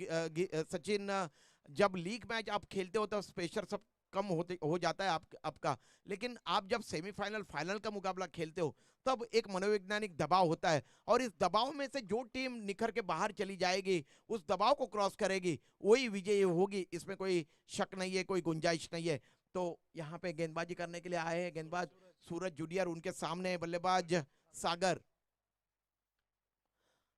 सचिन, जब लीग मैच आप खेलते हो तो प्रेशर सब कम होते हो जाता है आपका, लेकिन आप जब सेमीफाइनल फाइनल का मुकाबला खेलते हो तब एक मनोवैज्ञानिक दबाव होता है और इस दबाव में से जो टीम निखर के बाहर चली जाएगी, उस दबाव को क्रॉस करेगी, वही विजयी होगी। इसमें कोई शक नहीं है, कोई गुंजाइश नहीं है। तो यहाँ पे गेंदबाजी करने के लिए आए हैं गेंदबाज सूरज जूनियर, उनके सामने बल्लेबाज सागर।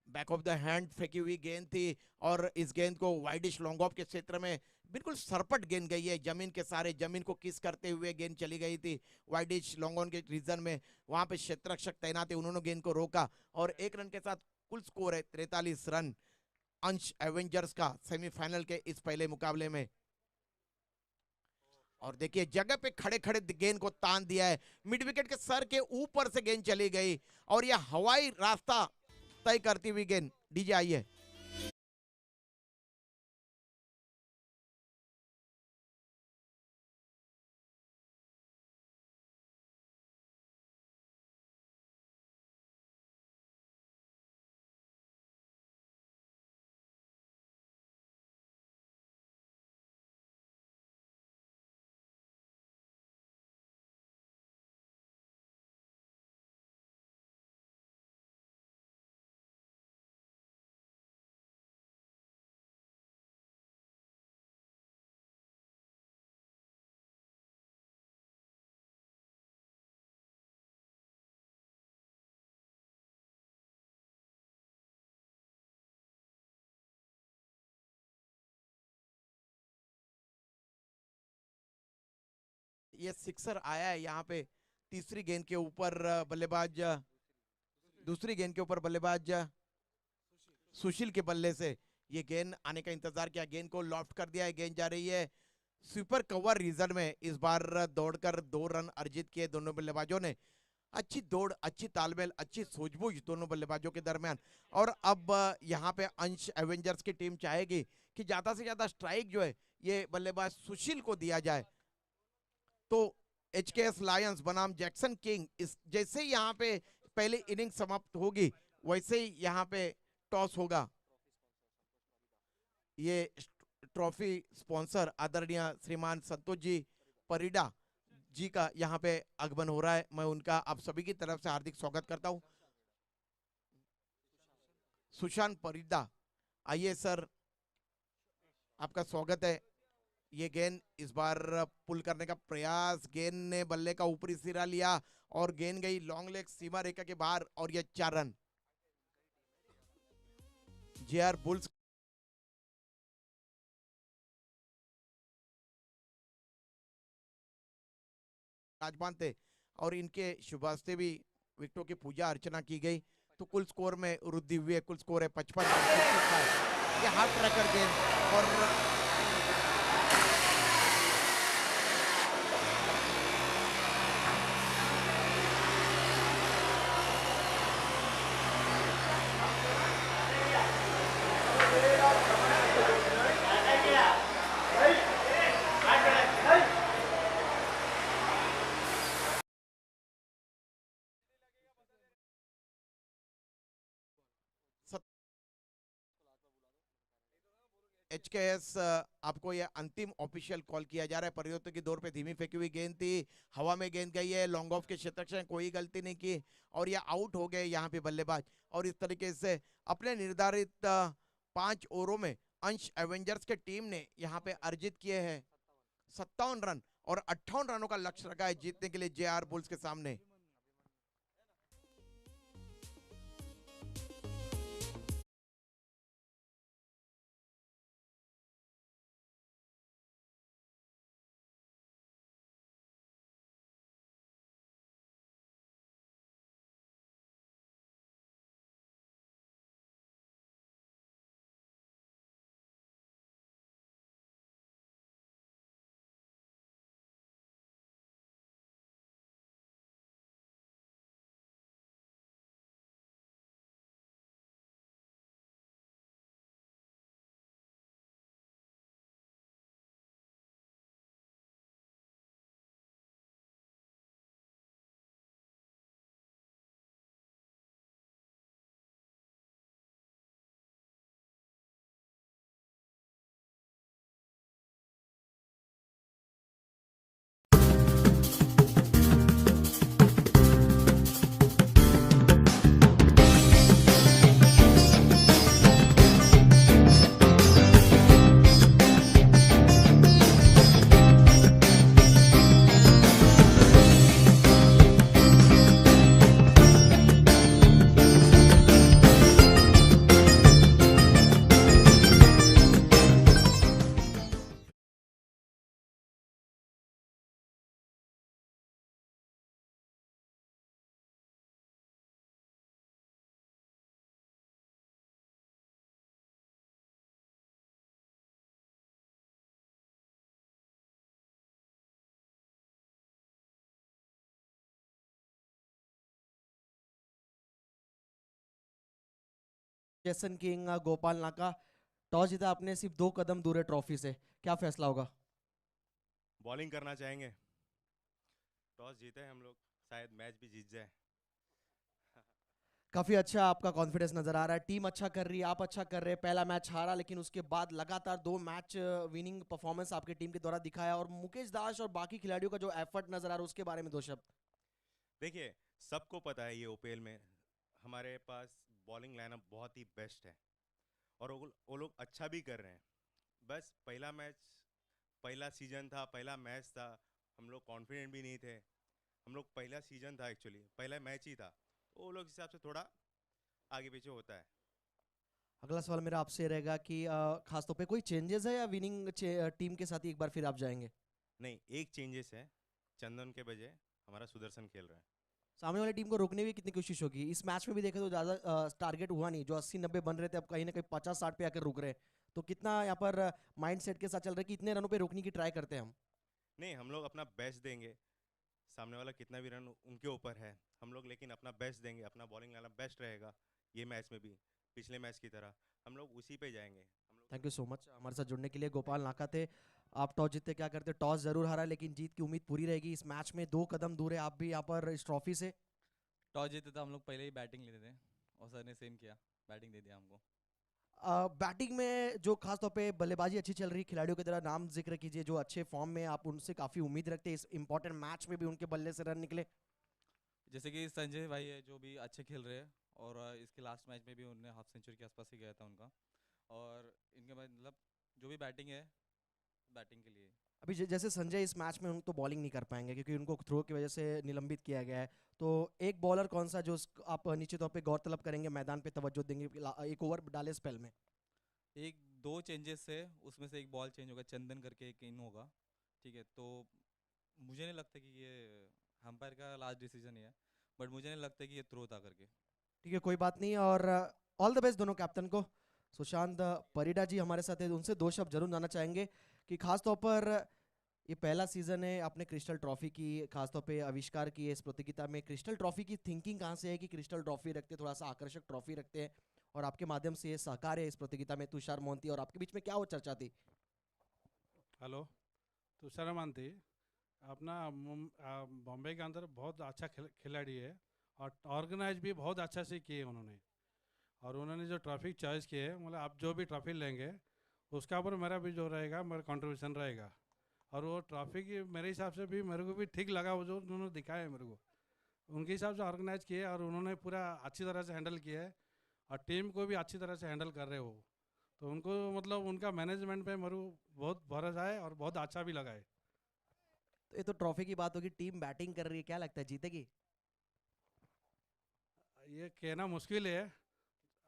बैक ऑफ द हैंड फेंकी हुई गेंद थी और इस गेंद को वाइडिश लॉन्ग ऑफ के क्षेत्र में बिल्कुल सरपट गेंद गई है, जमीन के सारे जमीन को किस करते हुए गेंद चली गई थी वाइडिश लॉन्ग ऑन के रीजन में। वहां पे क्षेत्ररक्षक तैनात है, उन्होंने गेंद को रोका और 1 रन के साथ कुल स्कोर है 43 रन अंश एवेंजर्स का सेमीफाइनल के इस पहले मुकाबले में। और देखिए जगह पे खड़े खड़े गेंद को तान दिया है, मिड विकेट के सर के ऊपर से गेंद चली गई और यह हवाई रास्ता तय करती हुई गेंद। डीजे आइए। ये सिक्सर आया है यहाँ पे तीसरी गेंद के ऊपर बल्लेबाज, दूसरी गेंद के ऊपर बल्लेबाज सुशील के बल्ले से ये गेंद आने का इंतजार किया, गेंद को लॉफ्ट कर दिया है, गेंद जा रही है सुपर कवर रीजन में। इस बार दौड़कर 2 रन अर्जित किए दोनों बल्लेबाजों ने। अच्छी दौड़, अच्छी तालमेल, अच्छी सूझबूझ दोनों बल्लेबाजों के दरमियान। और अब यहाँ पे अंश एवेंजर्स की टीम चाहेगी कि ज्यादा से ज्यादा स्ट्राइक जो है ये बल्लेबाज सुशील को दिया जाए। तो एचकेएस लायंस बनाम जैक्सन किंग, इस जैसे ही यहाँ पे पहली इनिंग समाप्त होगी वैसे ही यहाँ पे टॉस होगा। ये ट्रॉफी स्पॉन्सर आदरणीय श्रीमान संतोष जी परिडा जी का यहाँ पे आगमन हो रहा है। मैं उनका आप सभी की तरफ से हार्दिक स्वागत करता हूँ। सुशांत परिडा, आइए सर, आपका स्वागत है। ये गेंद इस बार पुल करने का प्रयास, गेंद ने बल्ले का ऊपरी सिरा लिया और गेंद गई लॉन्ग लेग सीमा रेखा के बाहर और ये 4 रन। जेआर बुल्स राजमान थे और इनके शुभास्ते भी विकेटों की पूजा अर्चना की गई, तो कुल स्कोर में वृद्धि हुई है। कुल स्कोर है 55। ये हाफ ट्रैकर गेंद और एचकेएस आपको ये अंतिम ऑफिशियल कॉल किया जा रहा है। परिवर्तन की दौर पे धीमी फेंकी हुई गेंद थी, हवा में गेंद गई है, लॉन्ग ऑफ के क्षेत्र से कोई गलती नहीं की और ये आउट हो गए यहाँ पे बल्लेबाज। और इस तरीके से अपने निर्धारित 5 ओवरों में अंश एवेंजर्स के टीम ने यहाँ पे अर्जित किए हैं 57 रन और 58 रनों का लक्ष्य रखा है जीतने के लिए जेआर बुल्स के सामने। जेसन किंग गोपाल नाका, टॉस जीता आपने, सिर्फ 2 कदम दूर है ट्रॉफी से, क्या फैसला होगा? बॉलिंग करना चाहेंगे। टॉस जीते हम लोग, शायद मैच भी जीत जाए। काफी अच्छा आपका कॉन्फिडेंस नजर आ रहा है, टीम अच्छा कर रही है, आप अच्छा कर रहे हैं। पहला मैच हारा लेकिन उसके बाद लगातार 2 मैच विनिंग परफॉर्मेंस आपकी टीम के द्वारा दिखाया, और मुकेश दास और बाकी खिलाड़ियों का जो एफर्ट नजर आ रहा है उसके बारे में 2 शब्द। देखिए, सबको पता है ये ओपीएल में हमारे पास बॉलिंग लाइनअप बहुत ही बेस्ट है और वो लोग अच्छा भी कर रहे हैं। बस पहला मैच, पहला सीजन था, पहला मैच था, हम लोग कॉन्फिडेंट भी नहीं थे। हम लोग पहला सीजन था, एक्चुअली पहला मैच ही था, तो वो लोग हिसाब से थोड़ा आगे पीछे होता है। अगला सवाल मेरा आपसे रहेगा कि खास तौर पे कोई चेंजेस है या विनिंग टीम के साथ ही एक बार फिर आप जाएंगे? नहीं, एक चेंजेस है, चंदन के बजाय हमारा सुदर्शन खेल रहा है। सामने वाली टीम को रोकने की कितनी कोशिश होगी? इस मैच में भी देखें तो ज़्यादा टारगेट हुआ नहीं, जो 80-90 बन रहे थे अब कहीं ना कहीं 50-60 पे आकर रुक रहे हैं, तो कितना यहाँ पर माइंड सेट के साथ चल रहा है कि इतने रनों पे रोकने की ट्राई करते हैं हम? नहीं, हम लोग अपना बेस्ट देंगे। सामने वाला कितना भी रन उनके ऊपर है, हम लोग लेकिन अपना बेस्ट देंगे, अपना बॉलिंग लाइनअप बेस्ट रहेगा। ये मैच में भी पिछले मैच की तरह हम लोग उसी पे जाएंगे। हम लोग थैंक यू सो मच हमारे साथ जुड़ने के लिए। गोपाल नाका थे। आप टॉस जीतते क्या करते? टॉस जरूर हारा लेकिन जीत की उम्मीद पूरी रहेगी। इस मैच में 2 कदम दूर है आप भी यहाँ पर इस ट्रॉफी से। टॉस जीते तो हम लोग पहले ही बैटिंग लेते थे और सर ने सेम किया, बैटिंग दे दिया हमको। बैटिंग में जो खास तौर पे बल्लेबाजी अच्छी चल रही खिलाड़ियों की तरह नाम जिक्र कीजिए जो अच्छे फॉर्म में, आप उनसे काफी उम्मीद रखते हैं इस इंपॉर्टेंट मैच में भी उनके बल्ले से रन निकले। जैसे कि संजय भाई है जो भी अच्छे खेल रहे हैं, और इसके लास्ट मैच में भी उन्हें हाफ सेंचुरी के आसपास ही गया था उनका। और इनके बाद मतलब जो भी बैटिंग है, बैटिंग के लिए। अभी जैसे संजय इस मैच में उन तो बॉलिंग नहीं कर पाएंगे क्योंकि उनको थ्रो की वजह से निलंबित किया गया है, तो एक बॉलर कौन सा जो आप निश्चित तौर पे गौरतलब करेंगे, मैदान पे तवज्जो देंगे एक ओवर डाले स्पेल में? एक दो चेंजेस है, उसमें से एक बॉल चेंज होगा, चंदन करके एक इन होगा। ठीक है, तो मुझे नहीं लगता कि ये अंपायर का लास्ट डिसीजन ही है, बट मुझे नहीं लगता कि ये थ्रो था करके। ठीक है, कोई बात नहीं, और ऑल द बेस्ट दोनों कैप्टन को। सुशांत परिडा जी हमारे साथ है, उनसे दो शब्द जरूर जानना चाहेंगे कि खास तौर पर ये पहला सीजन है, आपने क्रिस्टल ट्रॉफी की खास तौर पे आविष्कार की है इस प्रतियोगिता में। क्रिस्टल ट्रॉफी की थिंकिंग कहाँ से है कि क्रिस्टल ट्रॉफी रखते, थोड़ा सा आकर्षक ट्रॉफी रखते हैं, और आपके माध्यम से ये सहकार है इस प्रतियोगिता में तुषार मोहंती और आपके बीच में क्या वो चर्चा थी? हेलो, तुषार मोहंती अपना बॉम्बे के अंदर बहुत अच्छा खिलाड़ी है, और ऑर्गेनाइज भी बहुत अच्छा से किए उन्होंने। और उन्होंने जो ट्रॉफी चॉइस किए, मतलब आप जो भी ट्रॉफी लेंगे उसका ऊपर मेरा भी जो रहेगा, मेरा कंट्रीब्यूशन रहेगा। और वो ट्रॉफी की मेरे हिसाब से भी मेरे को भी ठीक लगा, वो जो उन्होंने दिखाया है मेरे को, उनके हिसाब से ऑर्गेनाइज किए और उन्होंने पूरा अच्छी तरह से हैंडल किया है, और टीम को भी अच्छी तरह से हैंडल कर रहे हो। तो उनको मतलब उनका मैनेजमेंट पे मेरे को बहुत भरोसा है और बहुत अच्छा भी लगा है। तो ये तो ट्रॉफी की बात होगी, टीम बैटिंग कर रही है, क्या लगता है जीतेगी? ये कहना मुश्किल है,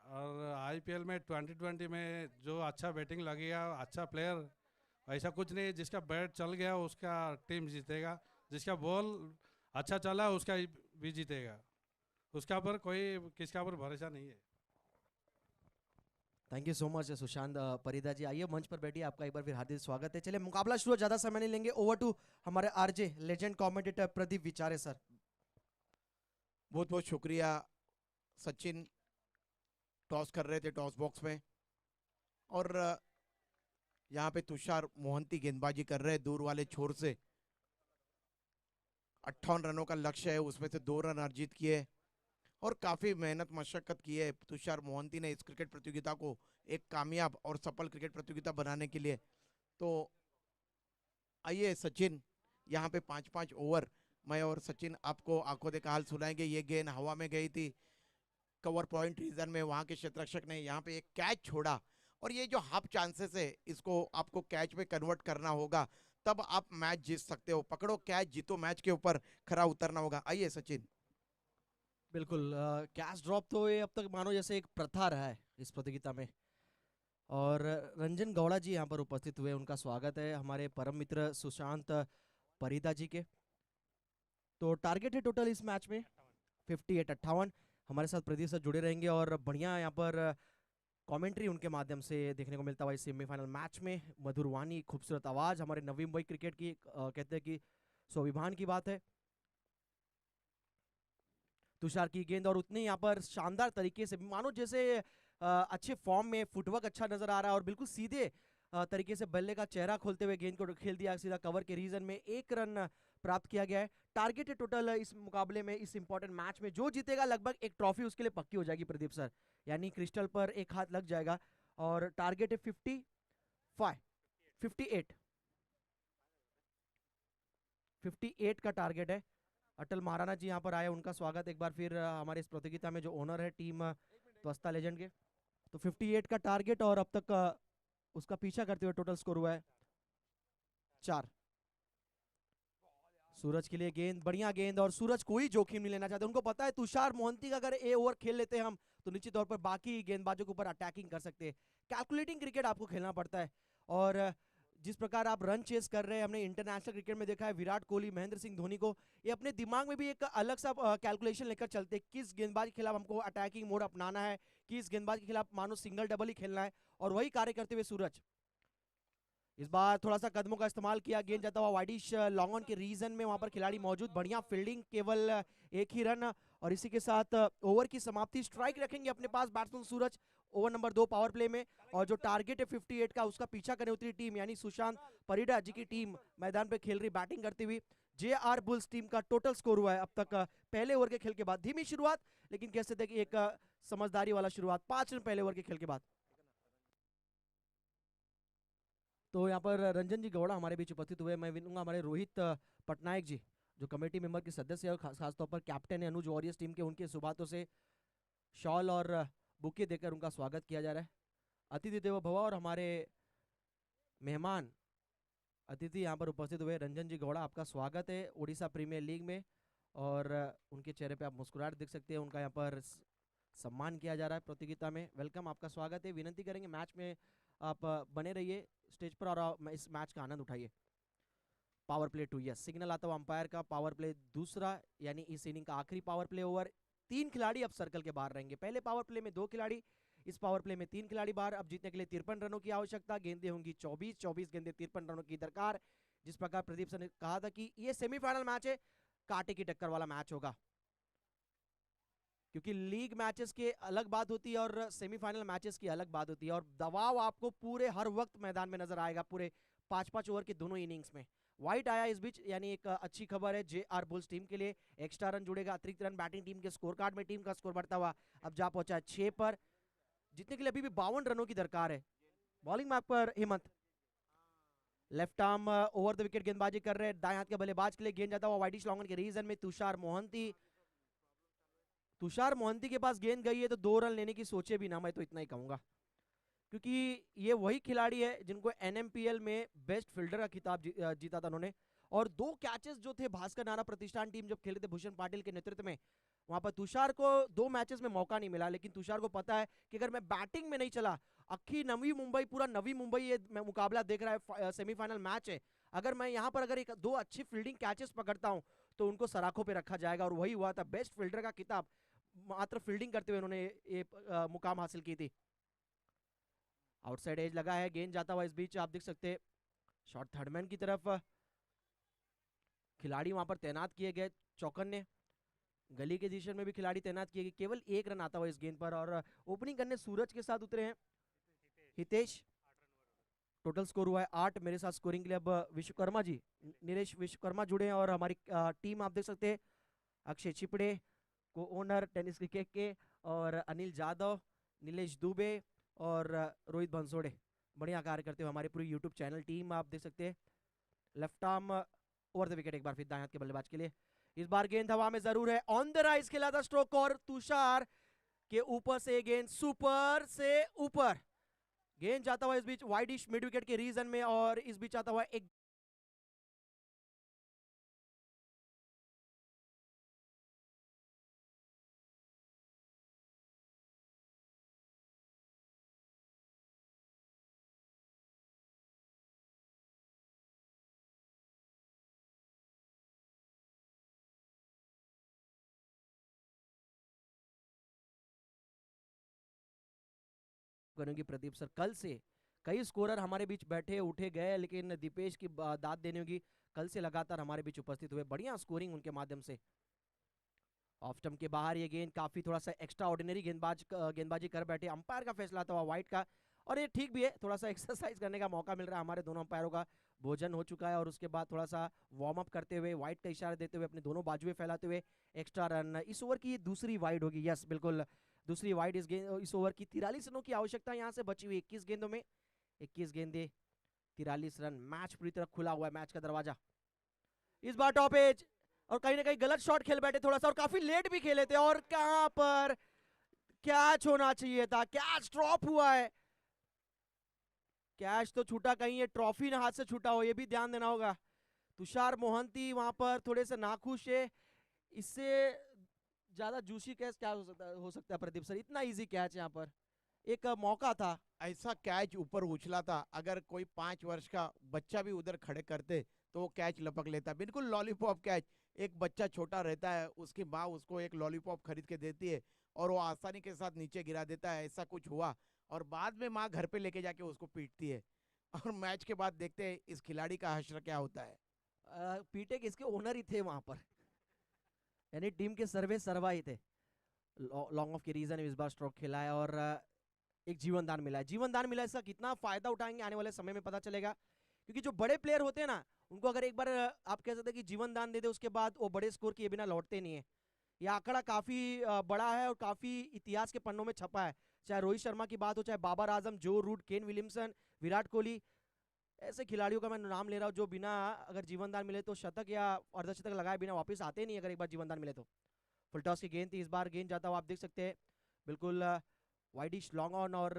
और आईपीएल में 2020 में जो अच्छा बैटिंग लगेगा, अच्छा प्लेयर, ऐसा कुछ नहीं है। जिसका बैट चल गया उसका टीम जीतेगा, जिसका बॉल अच्छा चला उसका भी जीतेगा, उसका पर कोई किसका पर भरोसा नहीं है। Thank you so much Sushant Parida ji, आइए मंच पर बैठिए, आपका एक बार फिर हार्दिक स्वागत है। चलिए मुकाबला शुरू, ज्यादा समय नहीं लेंगे, ओवर टू हमारे आरजे लेजेंड कमेंटेटर प्रदीप विचारे सर। बहुत बहुत शुक्रिया सचिन। टॉस कर रहे थे टॉस बॉक्स में, और यहाँ पे तुषार मोहंती गेंदबाजी कर रहे हैं दूर वाले छोर से। 58 रनों का लक्ष्य है, उसमें से 2 रन अर्जित किए, और काफी मेहनत मशक्कत की है तुषार मोहंती ने इस क्रिकेट प्रतियोगिता को एक कामयाब और सफल क्रिकेट प्रतियोगिता बनाने के लिए। तो आइए सचिन, यहाँ पे 5-5 ओवर मैं और सचिन आपको आंखों देखा हाल सुनाएंगे। ये गेंद हवा में गई थी कवर पॉइंट रीजन में, वहां के क्षेत्ररक्षक ने यहाँ पे एक कैच छोड़ा, और ये जो हाफ चांसेस है इसको आपको कैच में कन्वर्ट करना होगा, तब आप मैच जीत सकते हो। पकड़ो कैच, जीतो मैच के ऊपर खरा उतरना होगा। आइए सचिन। बिल्कुल, कैच ड्रॉप तो ये अब तक मानो जैसे एक प्रथा रहा है इस प्रतियोगिता में, और रंजन गौड़ा जी यहाँ पर उपस्थित हुए, उनका स्वागत है हमारे परम मित्र सुशांत परिदा जी के। तो टारगेट है टोटल इस मैच में 58-58। हमारे साथ प्रदीप सर जुड़े रहेंगे और बढ़िया यहाँ पर कमेंट्री उनके माध्यम से देखने को मिलता है। सेमीफाइनल मैच में मधुर वाणी, खूबसूरत आवाज, हमारे नवी मुंबई क्रिकेट की कहते हैं कि स्वाभिमान की बात है। तुषार की गेंद, और उतनी यहाँ पर शानदार तरीके से मानो जैसे अच्छे फॉर्म में, फुटवर्क अच्छा नजर आ रहा है, और बिल्कुल सीधे तरीके से बल्ले का चेहरा खोलते हुए गेंद को खेल दिया सीधा कवर के रीजन में। 1 रन प्राप्त किया गया है। टारगेट है टोटल इस मुकाबले में, इस इंपॉर्टेंट मैच में जो जीतेगा लगभग एक ट्रॉफी उसके लिए पक्की हो जाएगी प्रदीप सर, यानी क्रिस्टल पर एक हाथ लग जाएगा। और टारगेट है 58 का टारगेट है। अटल महाराणा जी यहाँ पर आए, उनका स्वागत एक बार फिर हमारे इस प्रतियोगिता में, जो ओनर है टीम त्वस्ता लेजेंड के। तो 58 का टारगेट, और अब तक उसका पीछा करते हुए टोटल स्कोर हुआ है 4। सूरज के लिए गेंद, बढ़िया गेंद, और सूरज कोई जोखिम नहीं लेना चाहते। उनको पता है तुषार मोहंती का अगर ए ओवर खेल लेते हैं हम तो निश्चित तौर पर बाकी गेंदबाजों के ऊपर अटैकिंग कर सकते हैं। कैलकुलेटिंग क्रिकेट आपको खेलना पड़ता है, और जिस प्रकार आप रन चेस कर रहे हैं, हमने इंटरनेशनल क्रिकेट में देखा है विराट कोहली, महेंद्र सिंह धोनी को, ये अपने दिमाग में भी एक अलग सा कैलकुलेशन लेकर चलते हैं, किस गेंदबाज के खिलाफ हमको अटैकिंग मोड अपनाना है, किस गेंदबाज के खिलाफ मानो सिंगल डबल ही खेलना है, और वही कार्य करते हुए सूरज इस बार थोड़ा सा कदमों का इस्तेमाल किया, गेंद जाता हुआ वाइडिश लॉन्ग ऑन के रीजन में, वहां पर खिलाड़ी मौजूद, बढ़िया फील्डिंग, केवल 1 ही रन, और इसी के साथ ओवर की समाप्ति। स्ट्राइक रखेंगे अपने पास बैट्समैन सूरज ओवर नंबर 2 पावर प्ले में, और जो टारगेट है 58 का उसका पीछा करने उतरी टीम, यानी सुशांत परिडा जी की टीम मैदान पे खेल रही, बैटिंग करती हुई। JR बुल्स टीम का टोटल स्कोर हुआ है अब तक पहले ओवर के खेल के बाद, धीमी शुरुआत लेकिन कह सकते हैं कि एक समझदारी वाला शुरुआत, 5 रन पहले ओवर के खेल के बाद। तो यहाँ पर रंजन जी गौड़ा हमारे बीच उपस्थित हुए। मैं विनूंगा हमारे रोहित पटनायक जी जो कमेटी मेंबर के सदस्य है और खासतौर पर कैप्टन है अनुज वॉरियर्स टीम के, उनके सुबातों से शॉल और बुके देकर उनका स्वागत किया जा रहा है। अतिथि देवो भव। और हमारे मेहमान अतिथि यहाँ पर उपस्थित हुए। रंजन जी गौड़ा, आपका स्वागत है उड़ीसा प्रीमियर लीग में, और उनके चेहरे पे आप मुस्कुराहट देख सकते हैं। उनका यहाँ पर सम्मान किया जा रहा है प्रतियोगिता में। वेलकम, आपका स्वागत है। विनती करेंगे मैच में आप बने रहिए स्टेज पर और इस मैच का आनंद उठाइए। पावर प्ले 2, यस, सिग्नल आता हुआ अंपायर का। पावर प्ले दूसरा, यानी इस इनिंग का आखिरी पावर प्ले ओवर। 3 खिलाड़ी अब सर्कल के बाहर रहेंगे। पहले पावर प्ले में 2 खिलाड़ी, इस पावर प्ले में 3 खिलाड़ी बाहर। अब जीतने के लिए 53 रनों की आवश्यकता। गेंदें होंगी 24 गेंदें, 53 रनों की दरकार। जिस प्रकार प्रदीप सर ने कहा था कि ये सेमीफाइनल मैच है, कांटे की टक्कर वाला मैच होगा, क्योंकि लीग मैचेस के अलग बात होती है और सेमीफाइनल मैचेस की अलग बात होती है। और दबाव आपको पूरे हर वक्त मैदान में नजर आएगा, पूरे 5-5 ओवर के दोनों इनिंग्स में। वाइट आया इस बीच, यानी एक अच्छी खबर है जेआर बुल्स टीम के लिए। एक्स्ट्रा रन जुड़ेगा, अतिरिक्त रन बैटिंग टीम के स्कोर कार्ड में। टीम का स्कोर बढ़ता हुआ अब जा पहुंचा है 6 पर। जीतने के लिए अभी भी 52 रनों की दरकार है। बॉलिंग मैप पर हिम्मत, left arm over the wicket गेंदबाजी कर रहे हैं दाएं हाथ के बल्लेबाज के लिए। गेंद जाता हुआ वाइडिश लॉन्गन के रीजन में। तुषार मोहंती के पास गेंद गई है तो 2 रन लेने की सोचे भी ना, मैं तो इतना ही कहूंगा, क्योंकि ये वही खिलाड़ी है जिनको एनएमपीएल में बेस्ट फील्डर का खिताब जीता था उन्होंने। और 2 कैचेस जो थे भास्कर नारा प्रतिष्ठान टीम जब खेले थे भूषण पाटिल के नेतृत्व में, वहां पर तुषार को 2 मैचेस में मौका नहीं मिला। लेकिन तुषार को पता है कि अगर मैं बैटिंग में नहीं चला, अक्खी नवी मुंबई, पूरा नवी मुंबई ये मुकाबला देख रहा है, सेमीफाइनल मैच है, अगर मैं यहाँ पर अगर 2 अच्छी फील्डिंग कैचेस पकड़ता हूँ तो उनको सराखों पे रखा जाएगा। और वही हुआ था, बेस्ट फील्डर का खिताब मात्र फील्डिंग करते हुए उन्होंने ये मुकाम हासिल की थी। आउटसाइड एज लगा है, गेंद जाता हुआ इस बीच आप देख सकते हैं शॉट थर्डमैन की तरफ। खिलाड़ी वहां पर तैनात किए गए चौकन्ने, गली के दिशा में भी खिलाड़ी तैनात किए गए। केवल 1 रन आता हुआ इस गेंद पर। और ओपनिंग करने सूरज के साथ उतरे हैं हितेश। टोटल स्कोर हुआ है 8। मेरे साथ स्कोरिंग के लिए अब विश्वकर्मा जी, नीलेश विश्वकर्मा जुड़े हैं। और हमारी टीम आप देख सकते हैं अक्षय चिपड़े को ओनर टेनिस क्रिकेट के, और अनिल जादव, नीलेश दुबे और रोहित बंसोड़े बढ़िया कार्य करते हुए हमारी पूरी यूट्यूब चैनल टीम आप देख सकते हैं। Left arm over the wicket एक बार फिर दाएं हाथ के बल्लेबाज के लिए। इस बार गेंद हवा में जरूर है, ऑन द राइज खेला था स्ट्रोक, और तुषार के ऊपर से गेंद सुपर से ऊपर। गेंद जाता हुआ इस बीच वाइडिश मिड विकेट के रीजन में, और इस बीच आता हुआ एक करेंगे प्रदीप सर। कल से कई स्कोरर हमारे बीच बैठे उठे गए, लेकिन दीपेश की दाद देनी होगी। कल से लगातार हमारे बीच उपस्थित हुए, बढ़िया स्कोरिंग उनके माध्यम से। ऑफ स्टंप के बाहर ये गेंद काफी थोड़ा सा एक्स्ट्रा ऑर्डिनरी गेंदबाजी कर बैठे। अंपायर का फैसला था वाइट का, और ये ठीक भी है, थोड़ा सा एक्सरसाइज करने का मौका मिल रहा है। हमारे दोनों अंपायरों का भोजन हो चुका है और उसके बाद थोड़ा सा वार्म अप करते हुए, वाइट का इशारा देते हुए, अपने दोनों बाजुएं फैलाते हुए एक्स्ट्रा रन। इस ओवर की दूसरी वाइड होगी, यस बिल्कुल दूसरी वाइड इस ओवर की। 43 रनों की आवश्यकता यहाँ से बची हुई 21 गेंदों में। 21 गेंदे 43 रन। मैच पूरी तरह खुला हुआ है, मैच का दरवाजा। इस बार टॉप एज, और कहीं ना कहीं गलत शॉट खेल बैठे थोड़ा सा, और काफी लेट भी खेले थे। और कहां पर कैच होना चाहिए था, कैच ड्रॉप हुआ है। कैच तो छूटा, कहीं ये ट्रॉफी ना हाथ से छूटा हो, ये भी ध्यान देना होगा। तुषार मोहंती वहां पर थोड़े से नाखुश है। इससे ज्यादा जूसी कैच क्या हो सकता है प्रदीप सर? इतना इजी कैच यहाँ पर, एक मौका था। ऐसा कैच ऊपर उछला था, अगर कोई 5 वर्ष का बच्चा भी उधर खड़े करते तो वो कैच लपक लेता। बिल्कुल लॉलीपॉप कैच। एक बच्चा छोटा रहता है, उसकी माँ उसको एक लॉलीपॉप खरीद के देती है और वो आसानी के साथ नीचे गिरा देता है। ऐसा कुछ हुआ, और बाद में माँ घर पे लेके जाके उसको पीटती है। और मैच के बाद देखते हैं इस खिलाड़ी का हश्र क्या होता है। पीटे किसके? ओनर ही थे वहां पर, यानी टीम के सर्वे सर्वा ही थे। लॉन्ग ऑफ के रीजन इस बार स्ट्रोक खेला है और एक जीवन दान मिला है। जीवन दान मिला है, इसका कितना फायदा उठाएंगे आने वाले समय में पता चलेगा। क्योंकि जो बड़े प्लेयर होते हैं ना, उनको अगर एक बार आप कह सकते हैं कि जीवन दान दे दे, उसके बाद वो बड़े स्कोर किए बिना लौटते नहीं है। यह आंकड़ा काफी बड़ा है और काफी इतिहास के पन्नों में छपा है। चाहे रोहित शर्मा की बात हो, चाहे Babar Azam, Joe Root, Kane Williamson, Virat Kohli, ऐसे खिलाड़ियों का मैं नाम ले रहा हूँ जो बिना अगर जीवनदान मिले तो शतक या अर्धशतक लगाए बिना वापस आते नहीं अगर एक बार जीवनदान मिले तो। फुल टॉस की गेंद थी, इस बार गेंद जाता हुआ आप देख सकते हैं बिल्कुल वाइडिश लॉन्ग ऑन और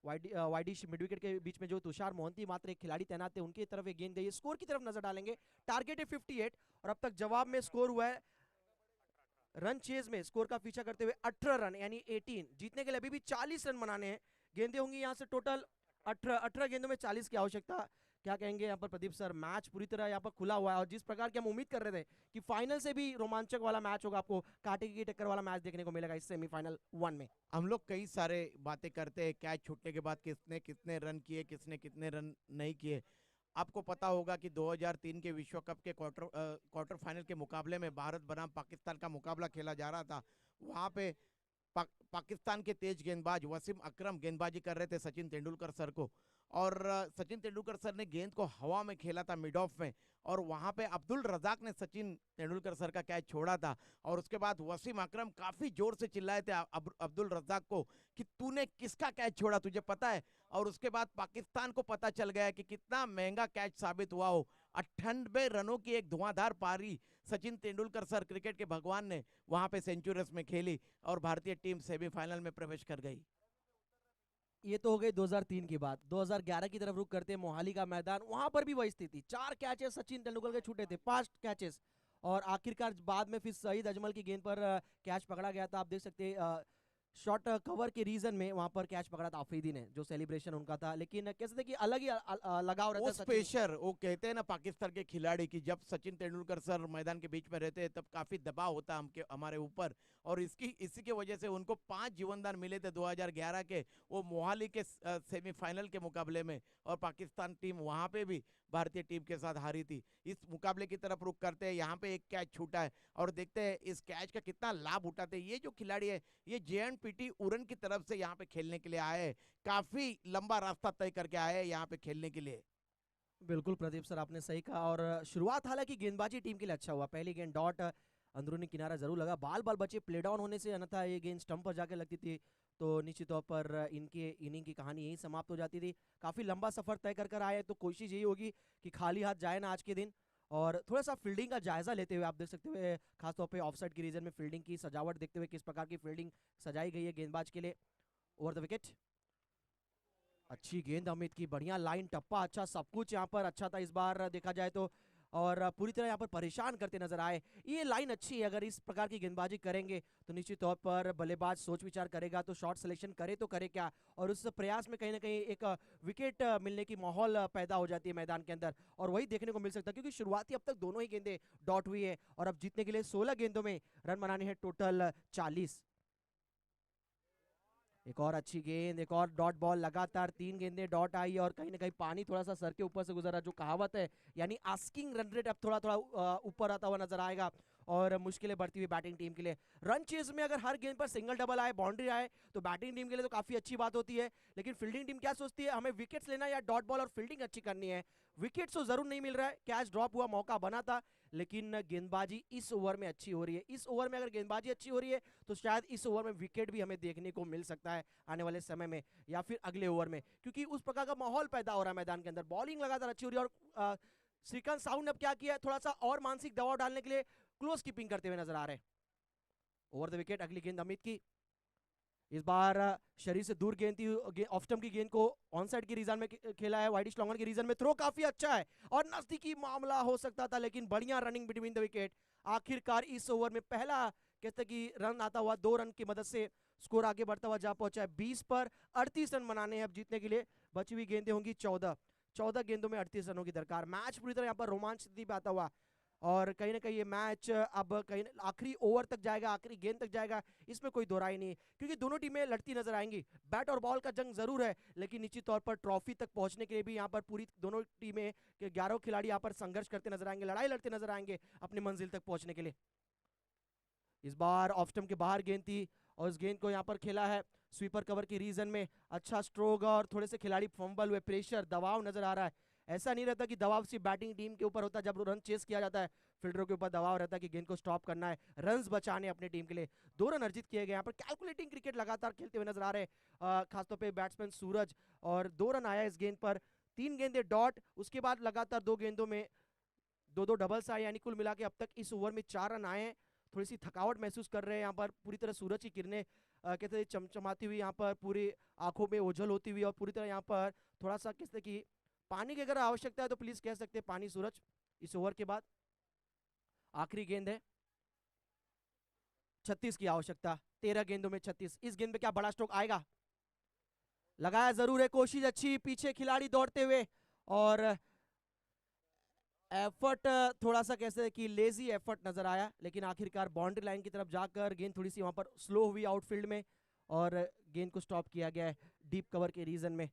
वाइडिश मिड विकेट के बीच में जो तुषार मोहंती मात्र एक खिलाड़ी तैनात है उनकी तरफ एक गेंद गई है। स्कोर की तरफ नजर डालेंगे, टारगेट है 58 और अब तक जवाब में स्कोर हुआ है रन चेज में स्कोर का पीछा करते हुए 18 रन यानी 18। जीतने के लिए अभी भी 40 रन बनाने हैं। गेंदें होंगी यहाँ से टोटल 18 गेंदों में 40 की आवश्यकता। क्या कहेंगे यहाँ पर प्रदीप सर? मैच पूरी तरह यहाँ पर खुला हुआ है और जिस प्रकार की हम उम्मीद कर रहे थे कि फाइनल से भी रोमांचक वाला मैच होगा, आपको कांटे की टक्कर वाला मैच देखने को मिलेगा इस सेमीफाइनल 1 में। हम लोग कई सारे बातें करते हैं कैच छूटने के बाद किसने कितने रन किए, किसने कितने रन नहीं किए। आपको पता होगा कि 2003 के विश्व कप के क्वार्टर फाइनल के मुकाबले में भारत बनाम पाकिस्तान का मुकाबला खेला जा रहा था। वहाँ पे पाकिस्तान के तेज गेंदबाज वसीम अकरम गेंदबाजी कर रहे थे सचिन तेंदुलकर सर को, और सचिन तेंदुलकर सर ने गेंद को हवा में खेला था मिड ऑफ में, और वहां पे अब्दुल रजाक ने सचिन तेंदुलकर सर का कैच छोड़ा था। और उसके बाद वसीम अकरम काफी जोर से चिल्लाए थे अब्दुल रजाक को कि तूने किसका कैच छोड़ा, तुझे पता है? और उसके बाद पाकिस्तान को पता चल गया कि कितना महंगा कैच साबित हुआ हो। 98 रनों की एक धुआंधार पारी सचिन तेंदुलकर सर क्रिकेट के भगवान ने वहां पे सेंचुरीज में खेली और भारतीय टीम सेमीफाइनल में प्रवेश कर गई। ये तो हो गई 2003 की बात। 2011 की तरफ रुक करते हैं, मोहाली का मैदान, वहां पर भी वही स्थिति। 4 कैचेस सचिन तेंदुलकर के छूटे थे, 5 कैचेस, और आखिरकार बाद में फिर सईद अजमल की गेंद पर कैच पकड़ा गया था। आप देख सकते हैं शॉट कवर के रीजन में वहां पर कैच पकड़ा था आफरीदी ने, जो सेलिब्रेशन उनका था। लेकिन कैसे थे कि अलग ही लगाव रहता वो है सचिन। स्पेशर, वो कहते हैं ना पाकिस्तान के खिलाड़ी की, जब सचिन तेंदुलकर सर मैदान के बीच में रहते हैं तब काफी दबाव होता है हमारे ऊपर, और इसी के वजह से उनको 5 जीवनदान मिले थे 2011 के वो मोहाली के सेमीफाइनल के मुकाबले में, और पाकिस्तान टीम वहां पे भी भारतीय टीम के साथ हारी थी। इस मुकाबले की तरफ रुक करते हैं, यहाँ पे एक कैच छूटा है और देखते हैं इस कैच का कितना लाभ उठाते हैं ये जो खिलाड़ी है। ये JNPT उरन की तरफ से यहाँ पे खेलने के लिए आए हैं, काफी लंबा रास्ता तय करके आए हैं यहाँ पे खेलने के लिए। बिल्कुल प्रदीप सर, आपने सही कहा। और शुरुआत हालांकि गेंदबाजी टीम के लिए अच्छा हुआ। पहली गेंद डॉट अंदरूनी किनारा जरूर लगा, बाल बाल बचे प्ले डाउन होने से, अन्यथा ये गेंद स्टंप पर जाके लगती थी तो निश्चित तौर पर इनके इनिंग की कहानी यही समाप्त हो जाती थी। काफी लंबा सफर तय कर आए, तो कोशिश यही होगी कि खाली हाथ जाए ना आज के दिन। और थोड़ा सा फील्डिंग का जायजा लेते हुए आप देख सकते हुए खासतौर पे ऑफसाइड की रीजन में फील्डिंग की सजावट देखते हुए किस प्रकार की फील्डिंग सजाई गई है गेंदबाज के लिए। ओवर द विकेट, अच्छी गेंद अमित की, बढ़िया लाइन टप्पा, अच्छा सब कुछ यहाँ पर अच्छा था इस बार देखा जाए तो। और पूरी तरह यहाँ पर परेशान करते नजर आए। ये लाइन अच्छी है, अगर इस प्रकार की गेंदबाजी करेंगे तो निश्चित तौर पर बल्लेबाज सोच विचार करेगा तो शॉट सिलेक्शन करे तो करे क्या, और उस प्रयास में कहीं ना कहीं एक विकेट मिलने की माहौल पैदा हो जाती है मैदान के अंदर, और वही देखने को मिल सकता है क्योंकि शुरुआती अब तक दोनों ही गेंदें डॉट हुई है और अब जीतने के लिए 16 गेंदों में रन बनाने हैं टोटल 40। एक और अच्छी गेंद, एक और डॉट बॉल, लगातार 3 गेंदें डॉट आई और कहीं ना कहीं पानी थोड़ा सा सर के ऊपर से गुजरा, जो कहावत है यानी आस्किंग रन रेट अब थोड़ा थोड़ा ऊपर आता हुआ नजर आएगा और मुश्किलें बढ़ती हुई बैटिंग टीम के लिए। रन चेज में अगर हर गेंद पर सिंगल डबल आए, बाउंड्री आए तो बैटिंग टीम के लिए तो काफी अच्छी बात होती है, लेकिन फील्डिंग टीम क्या सोचती है, हमें विकेट्स लेना या डॉट बॉल और फील्डिंग अच्छी करनी है। विकेट्स तो जरूर नहीं मिल रहा है, कैच ड्रॉप हुआ, मौका बना था, लेकिन गेंदबाजी इस ओवर में अच्छी हो रही है। इस ओवर में अगर गेंदबाजी अच्छी हो रही है तो शायद इस ओवर में विकेट भी हमें देखने को मिल सकता है आने वाले समय में या फिर अगले ओवर में, क्योंकि उस प्रकार का माहौल पैदा हो रहा है मैदान के अंदर। बॉलिंग लगातार अच्छी हो रही है और श्रीकांत साहू ने अब क्या किया है, थोड़ा सा और मानसिक दबाव डालने के लिए क्लोज कीपिंग करते हुए नजर आ रहे हैं। ओवर द विकेट, अगली गेंद अमित की, इस बार शरीर से दूर गेंद थी, ऑफ स्टंप की गेंद को ऑन साइड की रीजन में खेला है, वाइडिश लॉन्ग ऑन की रीजन में थ्रो काफी अच्छा है और नजदीकी मामला हो सकता था, लेकिन बढ़िया रनिंग बिटवीन द विकेट। आखिरकार इस ओवर में पहला कहते कि रन आता हुआ, 2 रन की मदद से स्कोर आगे बढ़ता हुआ जा पहुंचा है 20 पर। 38 रन बनाने हैं अब जीतने के लिए, बची हुई गेंदें होंगी 14 गेंदों में 38 रनों की दरकार। मैच पूरी तरह यहाँ पर रोमांच स्थिति पे आता हुआ और कहीं ना कहीं ये मैच अब कहीं आखिरी ओवर तक जाएगा, आखिरी गेंद तक जाएगा, इसमें कोई दो राय नहीं है, क्योंकि दोनों टीमें लड़ती नजर आएंगी। बैट और बॉल का जंग जरूर है, लेकिन निश्चित तौर पर ट्रॉफी तक पहुंचने के लिए भी यहाँ पर पूरी दोनों टीमें के 11 खिलाड़ी यहाँ पर संघर्ष करते नजर आएंगे, लड़ाई लड़ते नजर आएंगे अपनी मंजिल तक पहुंचने के लिए। इस बार ऑफ स्टंप के बाहर गेंद थी और इस गेंद को यहाँ पर खेला है स्वीपर कवर की रीजन में, अच्छा स्ट्रोक और थोड़े से खिलाड़ी फंबल हुए, प्रेशर दबाव नजर आ रहा है। ऐसा नहीं रहता कि दबाव सिर्फ बैटिंग टीम के ऊपर होता है, जब रन चेस किया जाता है फील्डरों के ऊपर दबाव रहता है कि गेंद को स्टॉप करना है, रन्स बचाने अपनी टीम के लिए। 2 रन अर्जित किए गए यहाँ पर, कैलकुलेटिंग क्रिकेट लगातार खेलते हुए नजर आ रहे हैं खासतौर पे बैट्समैन सूरज, और 2 रन आया इस गेंद पर। 3 गेंदे डॉट, उसके बाद लगातार 2 गेंदों में 2-2 डबल्स आए, यानी कुल मिला के अब तक इस ओवर में 4 रन आए हैं। थोड़ी सी थकावट महसूस कर रहे हैं यहाँ पर, पूरी तरह सूरज की किरणें कहते हैं चमचमाती हुई यहाँ पर, पूरी आंखों में ओझल होती हुई, और पूरी तरह यहाँ पर थोड़ा सा कहते कि पानी की अगर आवश्यकता है तो प्लीज कह सकते हैं पानी सूरज इस ओवर के बाद। आखिरी गेंद है, 36 की आवश्यकता, 13 गेंदों में 36। इस गेंद में क्या बड़ा स्ट्रोक आएगा? लगाया जरूर है, कोशिश अच्छी, पीछे खिलाड़ी दौड़ते हुए, और एफर्ट थोड़ा सा कैसे कि लेजी एफर्ट नजर आया, लेकिन आखिरकार बाउंड्री लाइन की तरफ जाकर गेंद थोड़ी सी वहां पर स्लो हुई आउटफील्ड में, और गेंद को स्टॉप किया गया है डीप कवर के रीजन में।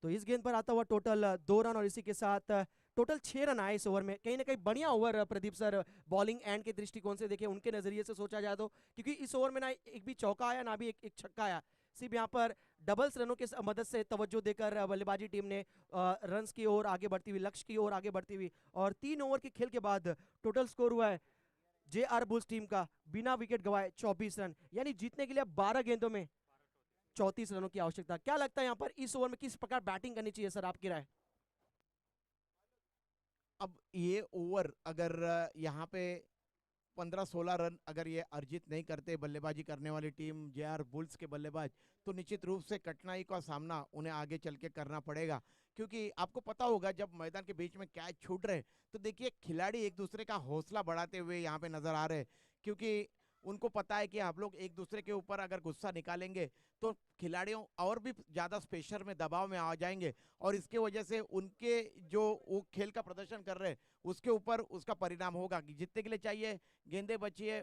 तो इस गेंद पर आता हुआ टोटल 2 रन, और इसी के साथ टोटल 6 रन आए इस ओवर में। कहीं ना कहीं बढ़िया over Pradeep sir, bowling and के दृष्टिकोण से देखें, उनके नजरिए से सोचा जाए तो, क्योंकि इस ओवर में ना एक भी चौका आया ना भी एक छक्का आया, सिर्फ यहाँ पर डबल्स रनों के मदद से तवज्जो देकर बल्लेबाजी टीम ने रन्स की ओर आगे बढ़ती हुई, लक्ष्य की ओर आगे बढ़ती हुई, और 3 ओवर के खेल के बाद टोटल स्कोर हुआ है जेआर बुल्स टीम का बिना विकेट गवाए 24 रन, यानी जीतने के लिए 12 गेंदों में 34 रनों की आवश्यकता। क्या लगता है यहाँ पर इस ओवर में किस प्रकार बैटिंग करनी चाहिए सर, आपकी राय? अब ये ओवर अगर यहाँ पे 15-16 रन अगर ये अर्जित नहीं करते बल्लेबाजी करने वाली टीम जेआर बुल्स के बल्लेबाज, तो निश्चित रूप से कठिनाई का सामना उन्हें आगे चल के करना पड़ेगा। क्योंकि आपको पता होगा जब मैदान के बीच में कैच छूट रहे तो देखिए खिलाड़ी एक दूसरे का हौसला बढ़ाते हुए यहाँ पे नजर आ रहे हैं, क्योंकि उनको पता है कि आप लोग एक दूसरे के ऊपर अगर गुस्सा निकालेंगे तो खिलाड़ियों और भी ज्यादा प्रेशर में, दबाव में आ जाएंगे, और इसके वजह से उनके जो वो खेल का प्रदर्शन कर रहे हैं उसके ऊपर उसका परिणाम होगा कि जीतने के लिए चाहिए गेंदे बची है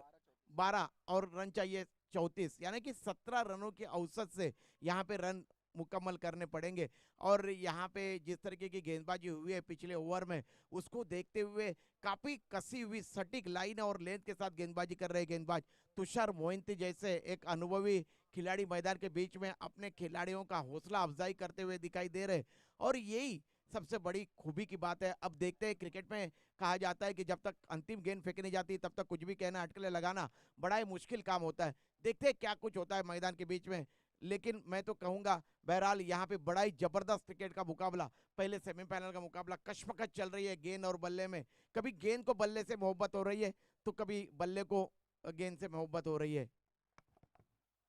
12 और रन चाहिए 34, यानी कि 17 रनों की औसत से यहाँ पे रन मुकम्मल करने पड़ेंगे। और यहाँ पे जिस तरीके की गेंदबाजी हुई है पिछले ओवर में, उसको देखते हुए काफी कसी हुई सटीक लाइन और लेंथ के साथ गेंदबाजी कर रहे गेंदबाज तुषार मोइंती जैसे एक अनुभवी खिलाड़ी मैदान के बीच में अपने खिलाड़ियों का हौसला अफजाई करते हुए दिखाई दे रहे, और यही सबसे बड़ी खूबी की बात है। अब देखते हैं, क्रिकेट में कहा जाता है कि जब तक अंतिम गेंद फेंकी नहीं जाती तब तक कुछ भी कहना, अटकलें लगाना बड़ा ही मुश्किल काम होता है। देखते हैं क्या कुछ होता है मैदान के बीच में, लेकिन मैं तो कहूंगा बहरहाल यहाँ पे बड़ा ही जबरदस्त क्रिकेट का मुकाबला, पहले सेमीफाइनल का मुकाबला कशमकश चल रही है गेंद और बल्ले में। कभी गेंद को बल्ले से मोहब्बत हो रही है तो कभी बल्ले को गेंद से मोहब्बत हो रही है।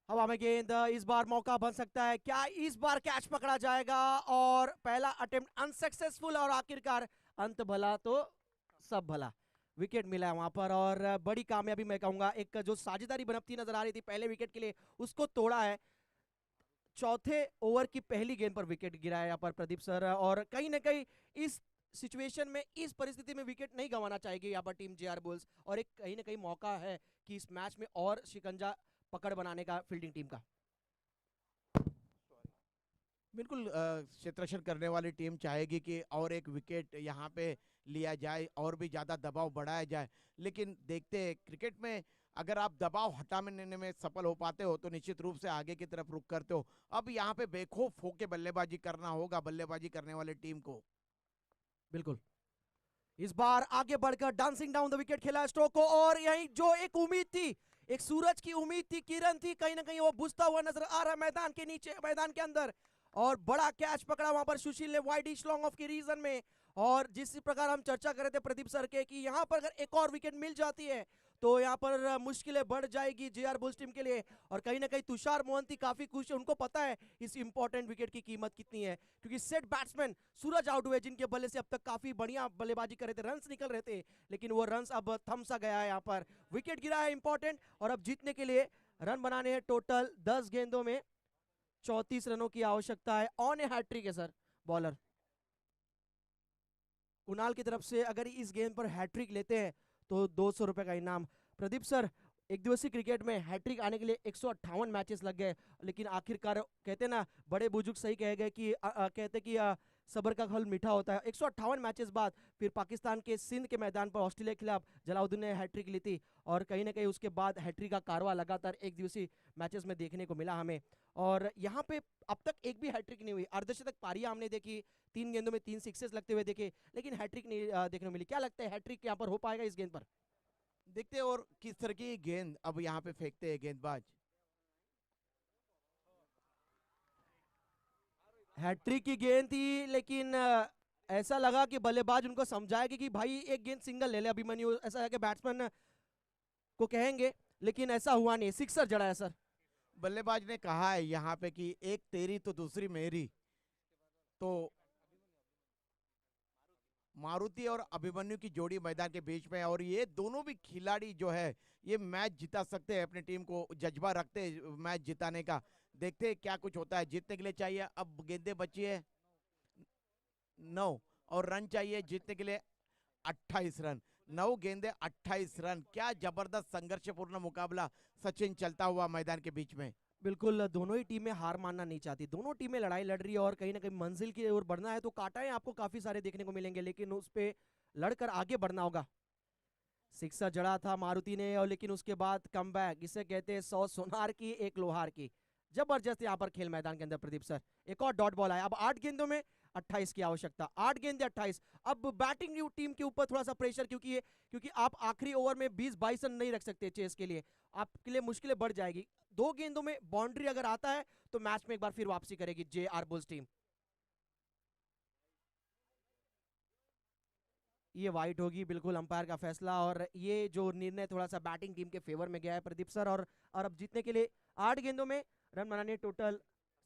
हवा में गेंद, इस बार मौका बन सकता है, क्या इस बार कैच पकड़ा जाएगा? और पहला अटेम्प्ट अनसक्सेसफुल, और आखिरकार अंत भला तो सब भला, विकेट मिला है वहां पर, और बड़ी कामयाबी मैं कहूंगा। एक जो साझेदारी बनती नजर आ रही थी पहले विकेट के लिए, उसको तोड़ा है। चौथे ओवर की पहली गेंद पर विकेट गिरा है यहाँ पर प्रदीप सर, और कहीं ना कहीं इस सिचुएशन में, इस परिस्थिति में विकेट नहीं गंवाना चाहिए यहाँ पर टीम जेआर बुल्स, और एक कहीं ना कहीं मौका है कि इस मैच में और शिकंजा पकड़ बनाने का फील्डिंग टीम का। बिल्कुल क्षेत्ररक्षण करने वाली टीम चाहेगी कि और एक विकेट यहाँ पे लिया जाए और भी ज्यादा दबाव बढ़ाया जाए, लेकिन देखते हैं क्रिकेट में अगर आप दबाव हटाने में सफल हो पाते हो तो निश्चित रूप से आगे की तरफ रुख करते हो। अब यहाँ पे बेखौफ होके बल्लेबाजी करना होगा बल्लेबाजी करने वाली टीम को। बिल्कुल, इस बार आगे बढ़कर डांसिंग डाउन द विकेट खेला स्ट्रोक को, और यही जो एक उम्मीद थी, एक सूरज की उम्मीद थी, किरण थी, कहीं ना कहीं वो बुझता हुआ नजर आ रहा है मैदान के नीचे, मैदान के अंदर, और बड़ा कैच पकड़ा वहां पर सुशील ने वाइड इच लॉन्ग ऑफ के रीजन में। और जिस प्रकार हम चर्चा कर रहे थे प्रदीप सर के कि यहां पर अगर एक और विकेट मिल जाती है तो यहाँ पर मुश्किलें बढ़ जाएगी जेआर बुल्स टीम के लिए, और कहीं ना कहीं तुषार मोहंती काफी खुश है, उनको पता है इस इंपॉर्टेंट विकेट की कीमत कितनी है, क्योंकि सेट बैट्समैन सूरज आउट हुए जिनके बल्ले से अब तक काफी बढ़िया बल्लेबाजी कर रहे थे, रन्स निकल रहे थे, लेकिन वो रन्स अब थम सा गया है, यहाँ पर विकेट गिरा है इंपॉर्टेंट, और अब जीतने के लिए रन बनाने हैं टोटल 10 गेंदों में 34 रनों की आवश्यकता है। ऑन ए हैट्रिक है सर बॉलर कुणाल की तरफ से, अगर इस गेंद पर हैट्रिक लेते हैं तो 200 रुपए का इनाम। प्रदीप सर, एक दिवसीय क्रिकेट में हैट्रिक आने के लिए 158 मैचेस लग गए, लेकिन आखिरकार कहते ना बड़े बुजुर्ग सही कहे गए कि कहते कि सबर का फल मीठा होता है। 158 मैचेस बाद फिर पाकिस्तान के सिंध के मैदान पर ऑस्ट्रेलिया के खिलाफ जलाउद्दीन ने हैट्रिक ली थी, और कहीं ना कहीं उसके बाद हैट्रिक का कारवा लगातार एक दिवसीय मैचेस में देखने को मिला हमें, और यहाँ पे अब तक एक भी हैट्रिक नहीं हुई। अर्धशतक पारियां हमने देखी, 3 गेंदों में 3 सिक्सेस लगते हुए देखे, लेकिन हैट्रिक नहीं देखने को मिली। क्या लगता है हैट्रिक यहाँ पर हो पाएगा इस गेंद पर? देखते हैं और किस तरह की गेंद अब यहाँ पे फेंकते हैं गेंदबाज। हैट्रिक की गेंद थी, लेकिन ऐसा लगा कि बल्लेबाज उनको समझाएगा कि भाई एक गेंद सिंगल ले ले अभिमन्यु, ऐसा है कि बैट्समैन को कहेंगे, लेकिन ऐसा हुआ नहीं, सिक्सर जड़ा है सर। बल्लेबाज ने कहा है यहाँ पे कि एक तेरी तो दूसरी मेरी, तो मारुति और अभिमन्यु की जोड़ी मैदान के बीच में है और ये दोनों भी खिलाड़ी जो है ये मैच जिता सकते हैं, अपनी टीम को जज्बा रखते हैं मैच जिताने का। देखते हैं क्या कुछ होता है। जीतने के लिए चाहिए अब गेंदे बची है 9 और रन चाहिए जीतने के लिए 28 रन। 9 गेंदे 28 रन, क्या जबरदस्त संघर्षपूर्ण मुकाबला सचिन चलता हुआ मैदान के बीच में। बिल्कुल, दोनों ही टीमें हार मानना नहीं चाहती, दोनों टीमें लड़ाई लड़ रही है और कहीं ना कहीं मंजिल की ओर बढ़ना है तो कांटाएं आपको काफी सारे देखने को मिलेंगे, लेकिन उस पे लड़कर आगे बढ़ना होगा। सिक्सर जड़ा था मारुति ने और लेकिन उसके बाद कमबैक, इसे कहते हैं 100 सोनार की एक लोहार की। जबरदस्त यहाँ पर खेल मैदान के अंदर प्रदीप सर। एक और डॉट बॉल आया, अब 8 गेंदों में 28 की आवश्यकता, 8 गेंदे 28। अब बैटिंग टीम के ऊपर थोड़ा सा प्रेशर, क्योंकि आप आखिरी ओवर में 20-22 रन नहीं रख सकते चेस के लिए, आपके लिए मुश्किलें बढ़ जाएगी। 2 गेंदों में बाउंड्री अगर आता है तो मैच में एक बार फिर वापसी करेगी जे.आर. Bulls team. ये वाइट होगी, बिल्कुल अंपायर का फैसला, और ये जो निर्णय थोड़ा सा बैटिंग टीम के फेवर में गया है प्रदीप सर। और अब जीतने के लिए 8 गेंदों में रन बनाने टोटल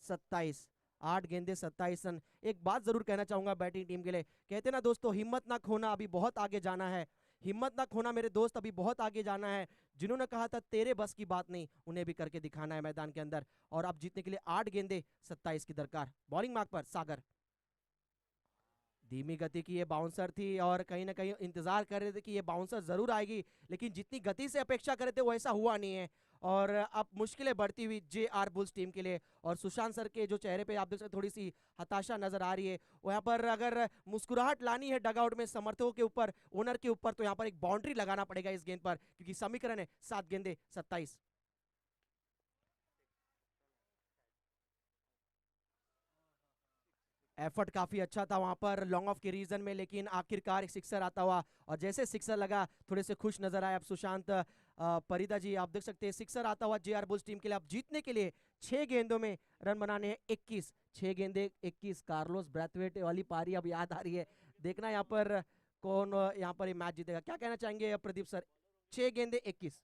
27, 8 गेंदे 27 रन। एक बात जरूर कहना चाहूंगा बैटिंग टीम के लिए, कहते ना दोस्तों हिम्मत ना खोना, अभी बहुत आगे जाना है। हिम्मत ना खोना मेरे दोस्त, अभी बहुत आगे जाना है। जिन्होंने कहा था तेरे बस की बात नहीं, उन्हें भी करके दिखाना है मैदान के अंदर। और अब जीतने के लिए 8 गेंदे 27 की दरकार। बॉलिंग मार्क पर सागर, धीमी गति की ये बाउंसर थी और कहीं ना कहीं इंतजार कर रहे थे कि ये बाउंसर जरूर आएगी, लेकिन जितनी गति से अपेक्षा कर रहे थे वैसा हुआ नहीं है। और अब मुश्किलें बढ़ती हुई जे.आर. बुल्स टीम के लिए, और सुशांत सर के जो चेहरे पे आप देख सकते थोड़ी सी हताशा नजर आ रही है। वहाँ पर अगर मुस्कुराहट लानी है डगआउट में समर्थकों के ऊपर, ओनर के ऊपर, तो यहाँ पर एक बाउंड्री लगाना पड़ेगा इस गेंद पर, क्योंकि समीकरण है 7 गेंदे 27। एफर्ट काफी अच्छा था वहां पर लॉन्ग ऑफ के रीजन में, लेकिन आखिरकार एक सिक्सर आता हुआ, और जैसे सिक्सर लगा थोड़े से खुश नजर आए अब सुशांत परिदा जी। आप देख सकते हैं सिक्सर आता हुआ जे.आर. बुल्स टीम के लिए। अब जीतने के लिए 6 गेंदों में रन बनाने हैं 21, 6 गेंदे 21। कार्लोस ब्रैथवेट वाली पारी अब याद आ रही है, देखना यहाँ पर कौन यहाँ पर ये मैच जीतेगा। क्या कहना चाहेंगे प्रदीप सर? 6 गेंदे 21।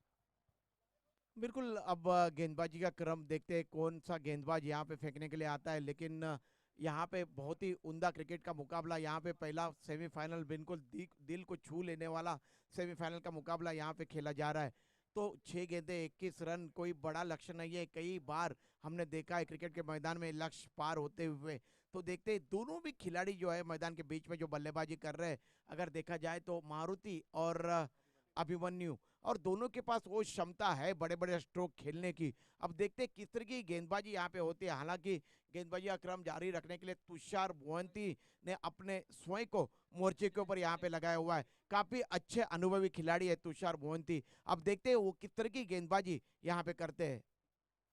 बिल्कुल, अब गेंदबाजी का क्रम देखते हैं कौन सा गेंदबाज यहाँ पे फेंकने के लिए आता है, लेकिन यहाँ पे बहुत ही उम्दा क्रिकेट का मुकाबला, यहाँ पे पहला सेमीफाइनल बिल्कुल दिल को छू लेने वाला सेमीफाइनल का मुकाबला यहाँ पे खेला जा रहा है। तो 6 गेंदे 21 रन कोई बड़ा लक्ष्य नहीं है, कई बार हमने देखा है क्रिकेट के मैदान में लक्ष्य पार होते हुए। तो देखते हैं दोनों भी खिलाड़ी जो है मैदान के बीच में जो बल्लेबाजी कर रहे हैं, अगर देखा जाए तो मारुति और अभिमन्यु, और दोनों के पास वो क्षमता है बड़े बड़े स्ट्रोक खेलने की। अब देखते हैं किस तरह की गेंदबाजी यहाँ पे होती है। हालांकि गेंदबाजी का क्रम जारी रखने के लिए तुषार मोहंती ने अपने स्वयं को मोर्चे के ऊपर यहाँ पे लगाया हुआ है। काफी अच्छे अनुभवी खिलाड़ी है तुषार मोहंती। अब देखते हैं वो किस तरह की गेंदबाजी यहाँ पे करते हैं।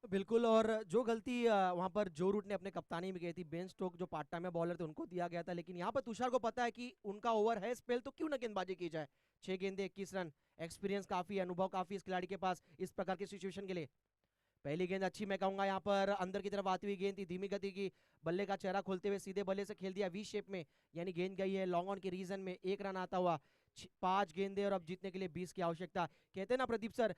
बिल्कुल, और जो गलती वहां पर जो रूट ने अपने कप्तानी में की थी, बेन स्टोक जो पार्ट टाइम बॉलर थे उनको दिया गया था, लेकिन यहाँ पर तुषार को पता है कि उनका ओवर है स्पेल, तो क्यों ना गेंदबाजी की जाए। 6 गेंदे 21 रन, एक्सपीरियंस काफी, अनुभव काफी इस खिलाड़ी के पास इस प्रकार की सिचुएशन के लिए। पहली गेंद अच्छी मैं कहूंगा यहाँ पर अंदर की तरफ आती हुई गेंद थी, धीमी गति की, बल्ले का चेहरा खोलते हुए सीधे बल्ले से खेल दिया वी शेप में, यानी गेंद गई है लॉन्ग ऑन के रीजन में, 1 रन आता हुआ। 5 गेंदे और अब जीतने के लिए 20 की आवश्यकता। कहते हैं ना प्रदीप सर,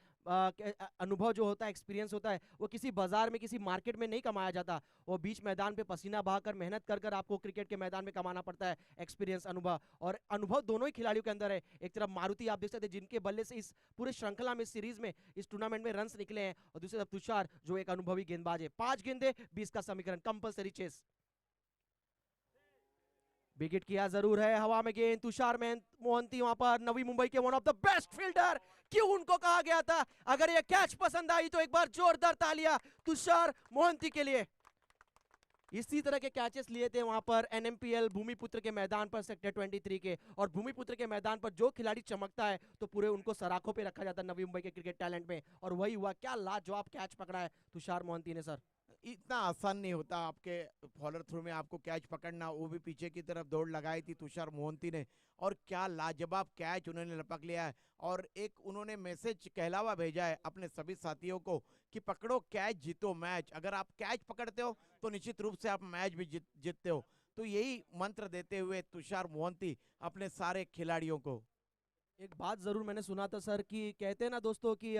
अनुभव जो होता है, एक्सपीरियंस होता है, वो किसी बाजार में किसी मार्केट में नहीं कमाया जाता, वो बीच मैदान पे पसीना बहाकर मेहनत कर कर आपको क्रिकेट के मैदान में कमाना पड़ता है एक्सपीरियंस, अनुभव। और अनुभव दोनों ही खिलाड़ियों के अंदर है। एक तरफ मारुति आप देख सकते हैं जिनके बल्ले से इस पूरे श्रृंखला में, सीरीज में, इस टूर्नामेंट में रन निकले हैं, और दूसरी तरफ तुषार जो एक अनुभवी गेंदबाज है। 5 गेंदे 20 का समीकरण, कंपलसरी चेस। विकेट किया जरूर है, हवा में गेंद, तुषार मोहंती वहां पर, नवी मुंबई के one of the best fielder, क्यों उनको कहा गया था। अगर ये कैच पसंद आई तो एक बार जोरदार तालियां तुषार मोहंती के लिए। इसी तरह के कैचेस लिए थे वहां पर एनएमपीएल भूमिपुत्र के मैदान पर सेक्टर 23 के, और भूमिपुत्र के मैदान पर जो खिलाड़ी चमकता है तो पूरे उनको सराखों पे रखा जाता है नवी मुंबई के क्रिकेट टैलेंट में, और वही हुआ। क्या लाजवाब कैच पकड़ा है तुषार मोहंती ने सर। इतना आसान नहीं होता आपके फॉलोअर थ्रू में आपको कैच पकड़ना, वो भी पीछे की तरफ दौड़ लगाई थी तुषार मोहंती ने, और क्या लाजवाब कैच उन्होंने लपक लिया है। और एक उन्होंने मैसेज कहलावा भेजा है अपने सभी साथियों को कि पकड़ो कैच जीतो मैच, अगर आप कैच पकड़ते हो तो निश्चित रूप से आप मैच भी जीतते हो। तो यही मंत्र देते हुए तुषार मोहंती अपने सारे खिलाड़ियों को। एक बात जरूर मैंने सुना था सर कि कहते हैं ना दोस्तों कि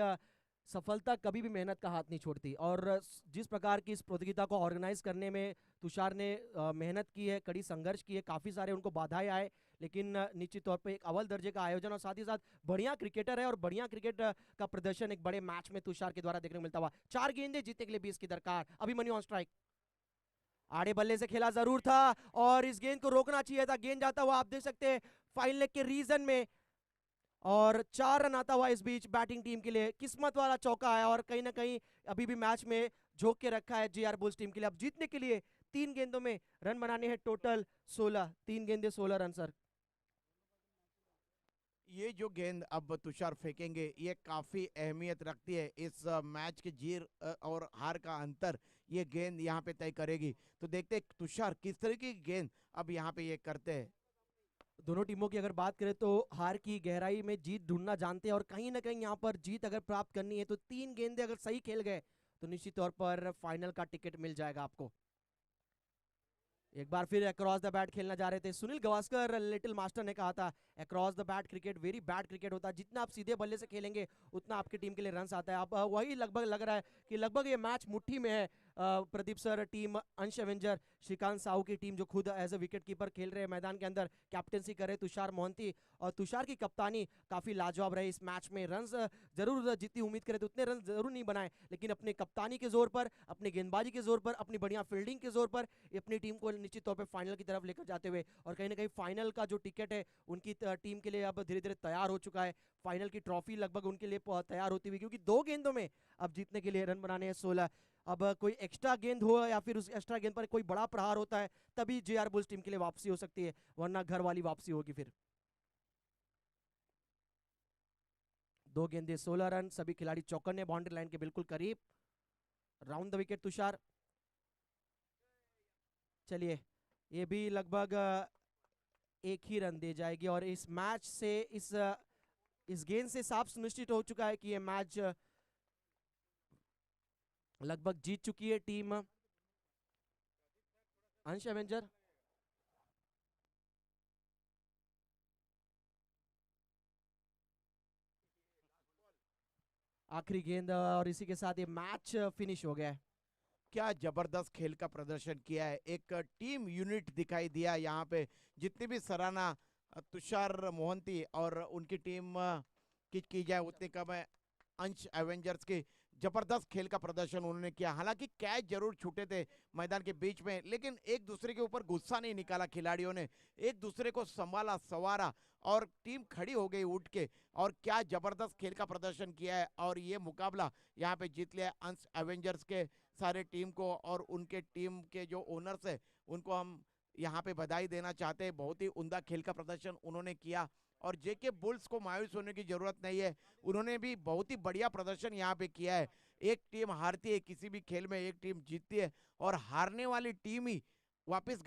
सफलता कभी भी मेहनत का हाथ नहीं छोड़ती, और जिस प्रकार की इस प्रतियोगिता को ऑर्गेनाइज करने में तुषार ने मेहनत की है, कड़ी संघर्ष की है, काफ़ी सारे उनको बाधाएं आए, लेकिन निश्चित तौर पे एक अव्वल दर्जे का आयोजन और साथ ही साथ बढ़िया क्रिकेटर है, और बढ़िया क्रिकेट का प्रदर्शन एक बड़े मैच में तुषार के द्वारा देखने को मिलता हुआ। 4 गेंदें जीतने के लिए 20 की दरकार। अभिमन्यु ऑन स्ट्राइक, आड़े बल्ले से खेला जरूर था और इस गेंद को रोकना चाहिए था। गेंद जाता हुआ आप देख सकते हैं फाइन लेग के रीजन में, और 4 रन आता हुआ इस बीच बैटिंग टीम के लिए। किस्मत वाला चौका है, और कहीं ना कहीं अभी भी मैच में झोंक के रखा है जेआर बुल्स टीम के लिए। अब जीतने के लिए 3 गेंदों में रन बनाने हैं टोटल 16, 3 गेंदे 16 रन सर। ये जो गेंद अब तुषार फेंकेंगे ये काफी अहमियत रखती है इस मैच के जीत और हार का अंतर, ये गेंद यहाँ पे तय करेगी। तो देखते हैं तुषार किस तरीके की गेंद अब यहाँ पे ये करते हैं। दोनों टीमों की अगर बात करें तो हार की गहराई में जीत ढूंढना जानते हैं, और कहीं ना कहीं यहाँ पर जीत अगर प्राप्त करनी है तो 3 गेंदे अगर सही खेल गए तो निश्चित तौर पर फाइनल का टिकट मिल जाएगा आपको। एक बार फिर अक्रॉस द बैट खेलना जा रहे थे। सुनील गावस्कर लिटिल मास्टर ने कहा था across the bat cricket very bad cricket होता है, जितना आप सीधे बल्ले से खेलेंगे उतना आपकी टीम के लिए रन आता है। अब वही लगभग लग रहा है कि लगभग ये मैच मुट्ठी में है। प्रदीप सर, टीम अंश एवेंजर, श्रीकांत साहू की टीम जो खुद एज ए विकेट कीपर खेल रहे हैं मैदान के अंदर, कैप्टनसी कर रहे तुषार मोहंती, और तुषार की कप्तानी काफी लाजवाब रही इस मैच में। रन जरूर जितनी उम्मीद करे तो उतने रन जरूर नहीं बनाए, लेकिन अपने कप्तानी के जोर पर, अपनी गेंदबाजी के जोर पर, अपनी बढ़िया फील्डिंग के जोर पर अपनी टीम को निश्चित तौर पर फाइनल की तरफ लेकर जाते हुए, और कहीं ना कहीं फाइनल का जो टिकट है उनकी टीम के लिए अब धीरे धीरे तैयार हो चुका है। फाइनल की ट्रॉफी लगभग उनके लिए तैयार होती हुई, क्योंकि 2 गेंदों में अब जीतने के लिए रन बनाने हैं 16। अब कोई एक्स्ट्रा गेंद हो या फिर उस एक्स्ट्रा गेंद पर कोई बड़ा प्रहार होता है तभी जेआर बुल्स टीम के लिए वापसी हो सकती है, वरना घर वाली वापसी होगी फिर। 2 गेंदे 16 रन, सभी खिलाड़ी चौकन्ने बाउंड्री लाइन के बिल्कुल करीब। Round the wicket Tushar. चलिए, ये भी लगभग 1 ही रन दे जाएगी, और इस मैच से इस गेंद से साफ सुनिश्चित हो चुका है कि ये मैच लगभग जीत चुकी है टीम अंश एवेंजर। आखिरी गेंद, और इसी के साथ ये मैच फिनिश हो गया है। क्या जबरदस्त खेल का प्रदर्शन किया है, एक टीम यूनिट दिखाई दिया यहाँ पे। जितनी भी सराहना तुषार मोहंती और उनकी टीम की जाए उतनी कम है। अंश एवेंजर्स की जबरदस्त खेल का प्रदर्शन उन्होंने किया। हालांकि कैच जरूर छूटे थे मैदान के बीच में, लेकिन एक दूसरे के ऊपर गुस्सा नहीं निकाला खिलाड़ियों ने, एक दूसरे को संभाला संवारा और टीम खड़ी हो गई उठ के। और क्या जबरदस्त खेल का प्रदर्शन किया है, और ये मुकाबला यहाँ पे जीत लिया अंश एवेंजर्स के सारे टीम को, और उनके टीम के जो ओनर्स है उनको हम यहाँ पे बधाई देना चाहते हैं। बहुत ही उम्दा खेल का प्रदर्शन उन्होंने किया, और जेके बुल्स को मायूस होने की जरूरत नहीं है, उन्होंने भी बहुत ही बढ़िया प्रदर्शन यहाँ पे किया है। एक टीम हारती है किसी भी खेल में, एक टीम जीतती है, और हारने वाली टीम ही वापस